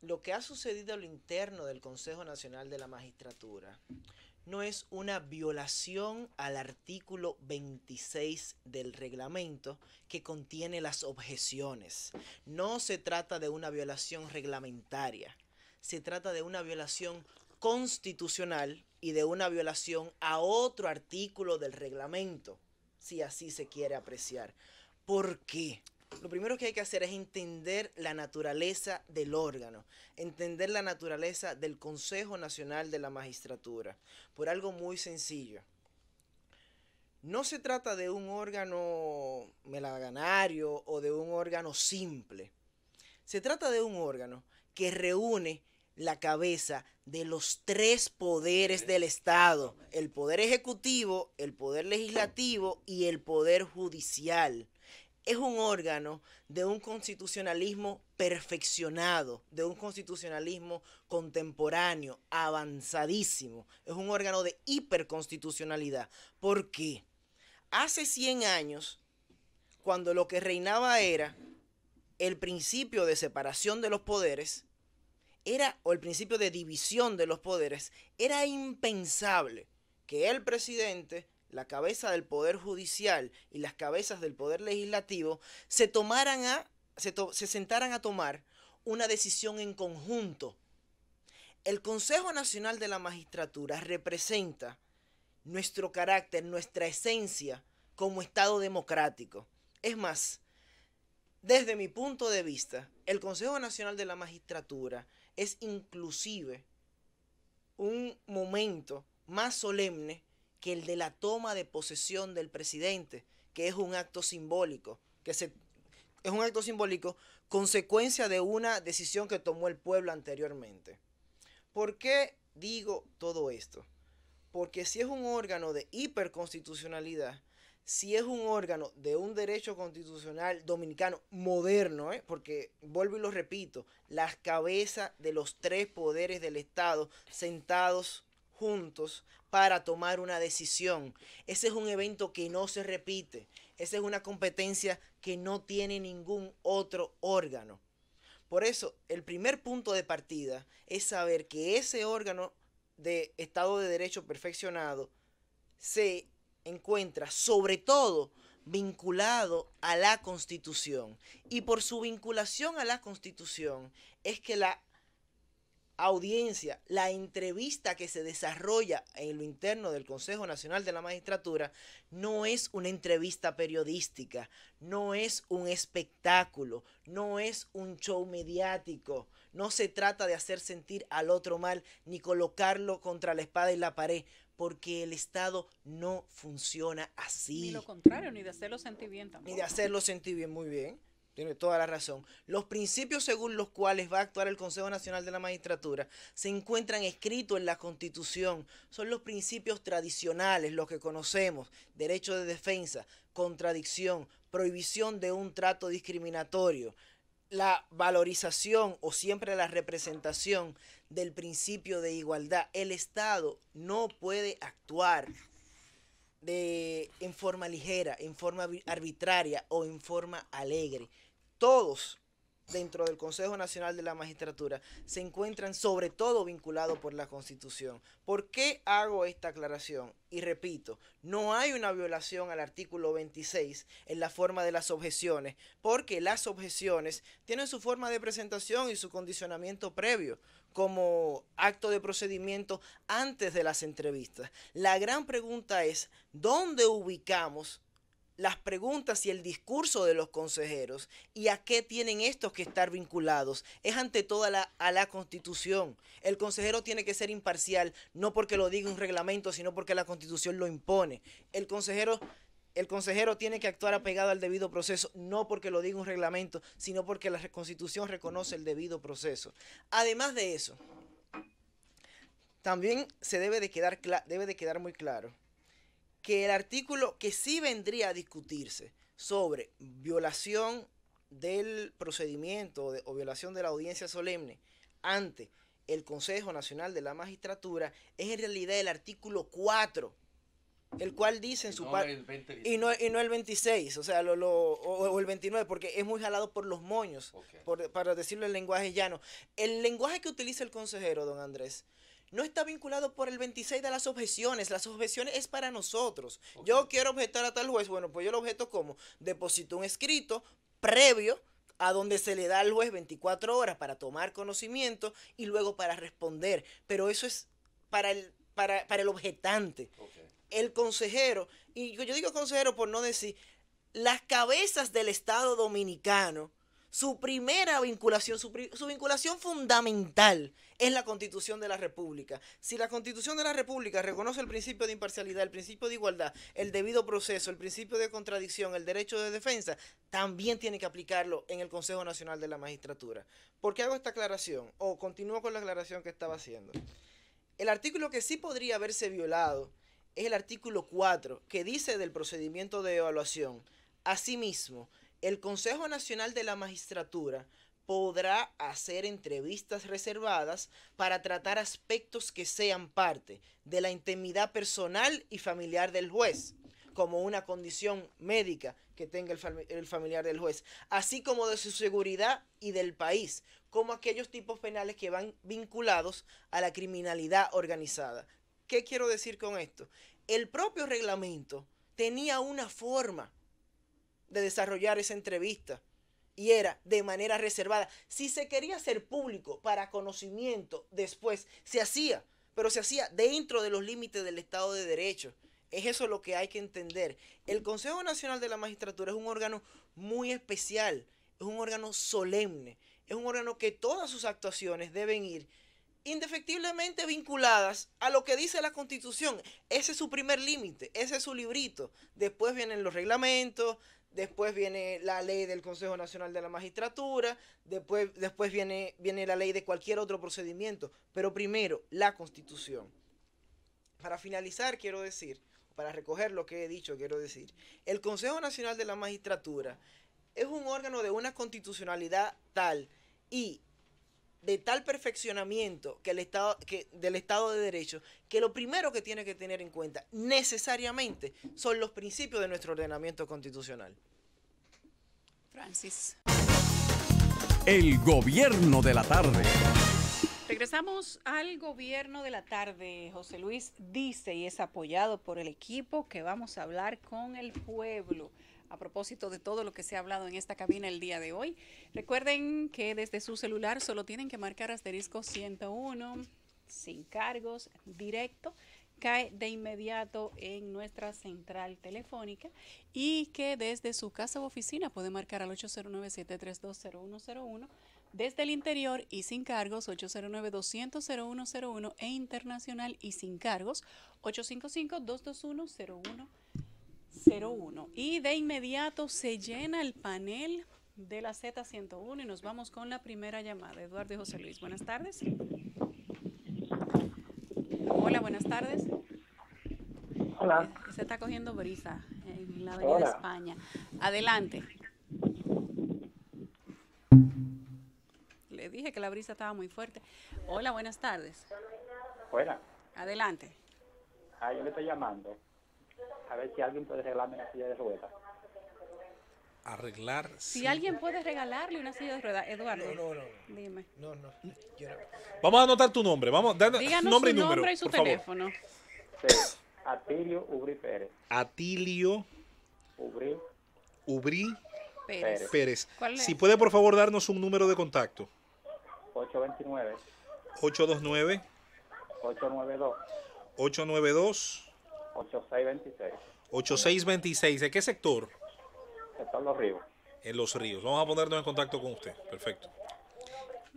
lo que ha sucedido a lo interno del Consejo Nacional de la Magistratura no es una violación al artículo 26 del reglamento que contiene las objeciones. No se trata de una violación reglamentaria, se trata de una violación constitucional y de una violación a otro artículo del reglamento, si así se quiere apreciar. ¿Por qué? Lo primero que hay que hacer es entender la naturaleza del órgano, entender la naturaleza del Consejo Nacional de la Magistratura, por algo muy sencillo. No se trata de un órgano melaganario o de un órgano simple. Se trata de un órgano que reúne la cabeza de los 3 poderes del Estado: el poder ejecutivo, el poder legislativo y el poder judicial. Es un órgano de un constitucionalismo perfeccionado, de un constitucionalismo contemporáneo, avanzadísimo. Es un órgano de hiperconstitucionalidad. ¿Por qué? Hace 100 años, cuando lo que reinaba era el principio de separación de los poderes, o el principio de división de los poderes, era impensable que el presidente, la cabeza del Poder Judicial y las cabezas del Poder Legislativo se sentaran a tomar una decisión en conjunto. El Consejo Nacional de la Magistratura representa nuestro carácter, nuestra esencia como Estado democrático. Es más, desde mi punto de vista, el Consejo Nacional de la Magistratura es inclusive un momento más solemne que el de la toma de posesión del presidente, que es un acto simbólico, consecuencia de una decisión que tomó el pueblo anteriormente. ¿Por qué digo todo esto? porque si es un órgano de hiperconstitucionalidad, si es un órgano de un derecho constitucional dominicano moderno, porque vuelvo y lo repito, las cabezas de los 3 poderes del Estado sentados juntos para tomar una decisión. Ese es un evento que no se repite. Esa es una competencia que no tiene ningún otro órgano. Por eso, el primer punto de partida es saber que ese órgano de Estado de Derecho perfeccionado se encuentra sobre todo vinculado a la Constitución. Y por su vinculación a la Constitución es que la audiencia, la entrevista que se desarrolla en lo interno del Consejo Nacional de la Magistratura no es una entrevista periodística, no es un espectáculo, no es un show mediático, no se trata de hacer sentir al otro mal ni colocarlo contra la espada y la pared, porque el Estado no funciona así. Ni lo contrario, ni de hacerlo sentir bien tampoco. Ni de hacerlo sentir bien, muy bien. Tiene toda la razón. Los principios según los cuales va a actuar el Consejo Nacional de la Magistratura se encuentran escritos en la Constitución. Son los principios tradicionales, los que conocemos: derecho de defensa, contradicción, prohibición de un trato discriminatorio, la valorización o siempre la representación del principio de igualdad. El Estado no puede actuar en forma ligera, en forma arbitraria o en forma alegre. Todos dentro del Consejo Nacional de la Magistratura se encuentran sobre todo vinculados por la Constitución. ¿Por qué hago esta aclaración? Y repito, no hay una violación al artículo 26 en la forma de las objeciones, porque las objeciones tienen su forma de presentación y su condicionamiento previo como acto de procedimiento antes de las entrevistas. La gran pregunta es, ¿dónde ubicamos las preguntas y el discurso de los consejeros y a qué tienen estos que estar vinculados? Es ante todo a la Constitución. El consejero tiene que ser imparcial, no porque lo diga un reglamento, sino porque la Constitución lo impone. El consejero tiene que actuar apegado al debido proceso, no porque lo diga un reglamento, sino porque la Constitución reconoce el debido proceso. Además de eso, también debe de quedar muy claro que el artículo que sí vendría a discutirse sobre violación del procedimiento o violación de la audiencia solemne ante el Consejo Nacional de la Magistratura es en realidad el artículo 4, el cual dice en su parte, y no el 26, o sea, o el 29, porque es muy jalado por los moños, okay, para decirlo en lenguaje llano. El lenguaje que utiliza el consejero, don Andrés, no está vinculado por el 26 de las objeciones. Las objeciones es para nosotros. Okay. Yo quiero objetar a tal juez. Bueno, pues yo lo objeto como deposito un escrito previo a donde se le da al juez 24 horas para tomar conocimiento y luego para responder. Pero eso es para el objetante. Okay. El consejero, y yo digo consejero por no decir, las cabezas del Estado Dominicano, su primera vinculación, su vinculación fundamental es la Constitución de la República. Si la Constitución de la República reconoce el principio de imparcialidad, el principio de igualdad, el debido proceso, el principio de contradicción, el derecho de defensa, también tiene que aplicarlo en el Consejo Nacional de la Magistratura. ¿Por qué hago esta aclaración? O continúo con la aclaración que estaba haciendo. El artículo que sí podría haberse violado es el artículo 4, que dice del procedimiento de evaluación. Asimismo, el Consejo Nacional de la Magistratura podrá hacer entrevistas reservadas para tratar aspectos que sean parte de la intimidad personal y familiar del juez, como una condición médica que tenga el familiar del juez, así como de su seguridad y del país, como aquellos tipos penales que van vinculados a la criminalidad organizada. ¿Qué quiero decir con esto? El propio reglamento tenía una forma de desarrollar esa entrevista y era de manera reservada. Si se quería hacer público para conocimiento después, se hacía, pero se hacía dentro de los límites del Estado de Derecho. Es eso lo que hay que entender. El Consejo Nacional de la Magistratura es un órgano muy especial, es un órgano solemne, es un órgano que todas sus actuaciones deben ir indefectiblemente vinculadas a lo que dice la Constitución. Ese es su primer límite, ese es su librito. Después vienen los reglamentos, después viene la ley del Consejo Nacional de la Magistratura, después viene la ley de cualquier otro procedimiento, pero primero la Constitución. Para finalizar, quiero decir, para recoger lo que he dicho, quiero decir, el Consejo Nacional de la Magistratura es un órgano de una constitucionalidad tal y de tal perfeccionamiento del Estado de Derecho, que lo primero que tiene que tener en cuenta necesariamente son los principios de nuestro ordenamiento constitucional. Francis. El gobierno de la tarde. Regresamos al gobierno de la tarde. José Luis dice y es apoyado por el equipo que vamos a hablar con el pueblo a propósito de todo lo que se ha hablado en esta cabina el día de hoy. Recuerden que desde su celular solo tienen que marcar asterisco 101 sin cargos, directo. Cae de inmediato en nuestra central telefónica y que desde su casa u oficina puede marcar al 809-732-0101, desde el interior y sin cargos 809-200-0101 e internacional y sin cargos 855-221-0101. Y de inmediato se llena el panel de la Z101 y nos vamos con la primera llamada. Eduardo y José Luis, buenas tardes. Hola, buenas tardes. Hola. Se está cogiendo brisa en la avenida España. Adelante. Le dije que la brisa estaba muy fuerte. Hola, buenas tardes. Buena. Adelante. Yo le estoy llamando a ver si alguien puede regalarme una silla de ruedas. Arreglar. Si alguien puede regalarle una silla de ruedas, Eduardo. No. Dime. No, yo no. Vamos a anotar tu nombre. Díganos nombre su y número, nombre y su por favor. teléfono. Sí. Atilio Ubrí Pérez. Atilio Ubrí Pérez. ¿Cuál es? Si puede, por favor, darnos un número de contacto. 829 829 892 892 8626. 8626. ¿De qué sector? Sector Los Ríos. En Los Ríos. Vamos a ponernos en contacto con usted. Perfecto.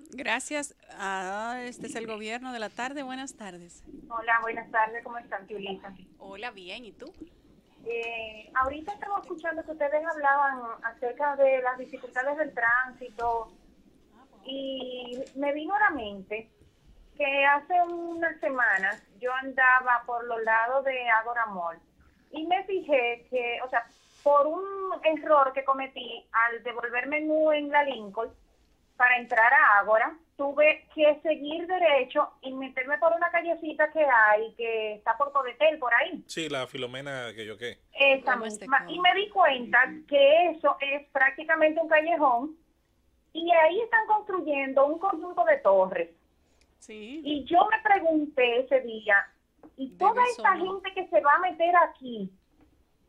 Gracias. Este es el gobierno de la tarde. Buenas tardes. Hola, buenas tardes. ¿Cómo están, Tiulisa? Hola, bien. ¿Y tú? Ahorita estaba escuchando que ustedes hablaban acerca de las dificultades del tránsito y me vino a la mente que hace unas semanas yo andaba por los lados de Agora Mall y me fijé que, o sea, por un error que cometí al devolverme en la Lincoln para entrar a Ágora, tuve que seguir derecho y meterme por una callecita que hay, que está por Codetel, por ahí. Sí, la Filomena que yo qué. Esa misma. Y me di cuenta que eso es prácticamente un callejón y ahí están construyendo un conjunto de torres. Sí. Y yo me pregunté ese día, ¿y toda esta gente que se va a meter aquí,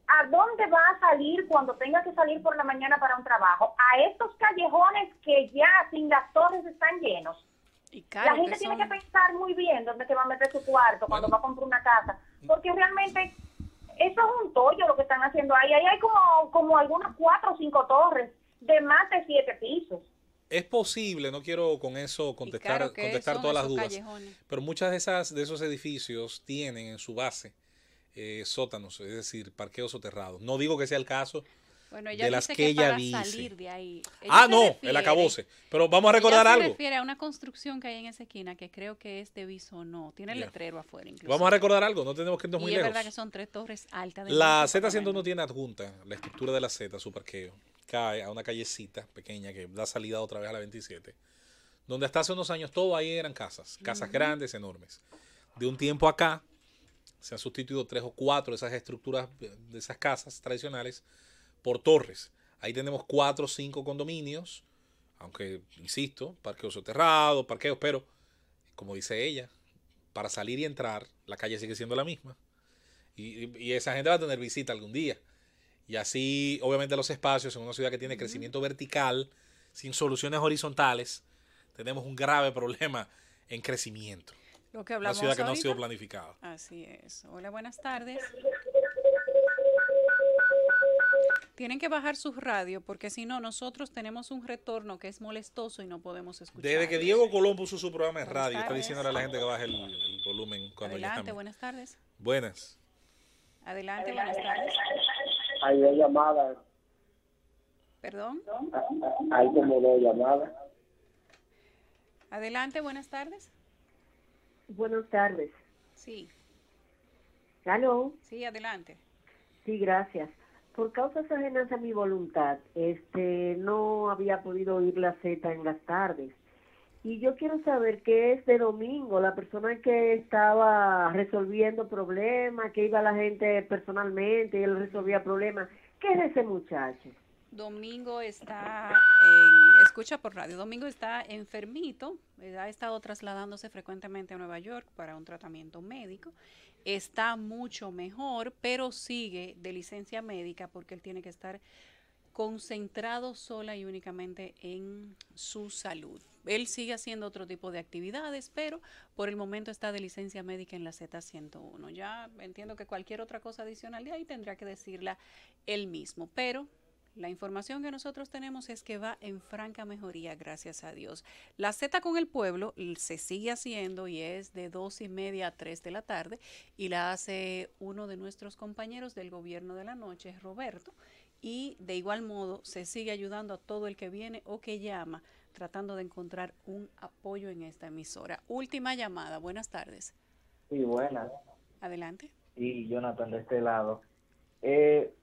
a dónde va a salir cuando tenga que salir por la mañana para un trabajo? A estos callejones que ya sin las torres están llenos. Y claro, la gente tiene que pensar muy bien dónde se va a meter su cuarto cuando va a comprar una casa, porque realmente eso es un tollo lo que están haciendo ahí. Ahí hay como algunas 4 o 5 torres de más de 7 pisos. Es posible, no quiero con eso contestar todas las dudas, callejones. pero muchas de esos edificios tienen en su base sótanos, es decir, parqueos soterrados. No digo que sea el caso bueno, ella de las dice que ella para dice. Salir de ahí. El acabose. Pero vamos a recordar ella algo. se refiere a una construcción que hay en esa esquina que creo que es de Bisonó. Tiene el letrero afuera incluso. Vamos a recordar algo, no tenemos que irnos muy lejos. lejos. Es verdad que son 3 torres altas. La Z101 tiene adjunta la estructura de la Z, su parqueo. Cae a una callecita pequeña que da salida otra vez a la 27, donde hasta hace unos años todo ahí eran casas grandes, enormes. De un tiempo acá se han sustituido 3 o 4 de esas estructuras, de esas casas tradicionales, por torres. Ahí tenemos 4 o 5 condominios, aunque, insisto, parqueos soterrados, parqueos, pero, como dice ella, para salir y entrar, la calle sigue siendo la misma. Y esa gente va a tener visita algún día. Y así, obviamente, los espacios en una ciudad que tiene crecimiento vertical, sin soluciones horizontales, tenemos un grave problema en crecimiento. Lo que hablamos una ciudad que ahorita no ha sido planificada. Así es. Hola, buenas tardes. Tienen que bajar su radio porque si no, nosotros tenemos un retorno que es molestoso y no podemos escuchar. Desde que Diego Colón puso su programa en Buenas radio, está tardes. diciéndole a la gente que baje el volumen cuando Adelante, llame. buenas tardes. Buenas. Adelante, buenas tardes. Hay 2 llamadas. ¿Perdón? Hay como 2 llamadas. Adelante, buenas tardes. Buenas tardes. Sí. ¿Aló? Sí, adelante. Sí, gracias. Por causas ajenas a mi voluntad, no había podido oír la Z en las tardes. Y yo quiero saber qué es de Domingo, la persona que estaba resolviendo problemas, que iba la gente personalmente y él resolvía problemas. ¿Qué es de ese muchacho? Domingo está, escucha por radio, Domingo está enfermito, ha estado trasladándose frecuentemente a Nueva York para un tratamiento médico. Está mucho mejor, pero sigue de licencia médica porque él tiene que estar concentrado sola y únicamente en su salud. Él sigue haciendo otro tipo de actividades, pero por el momento está de licencia médica en la Z101. Ya entiendo que cualquier otra cosa adicional de ahí tendrá que decirla él mismo, pero la información que nosotros tenemos es que va en franca mejoría, gracias a Dios. La Z con el pueblo se sigue haciendo y es de 2:30 a 3 de la tarde y la hace uno de nuestros compañeros del gobierno de la noche, Roberto, y de igual modo se sigue ayudando a todo el que viene o que llama tratando de encontrar un apoyo en esta emisora. Última llamada, buenas tardes. Sí, buenas. Adelante. Y Jonathan de este lado.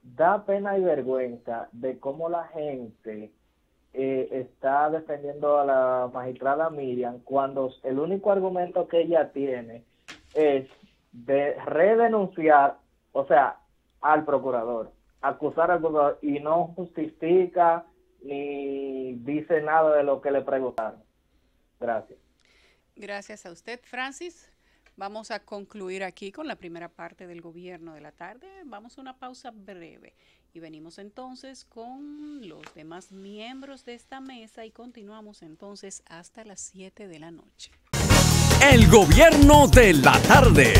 Da pena y vergüenza de cómo la gente está defendiendo a la magistrada Miriam cuando el único argumento que ella tiene es de redenunciar, o sea, al procurador, acusar al procurador y no justifica ni dice nada de lo que le preguntaron. Gracias. Gracias a usted, Francis. Vamos a concluir aquí con la primera parte del gobierno de la tarde. Vamos a una pausa breve y venimos entonces con los demás miembros de esta mesa y continuamos entonces hasta las 7 de la noche. El gobierno de la tarde.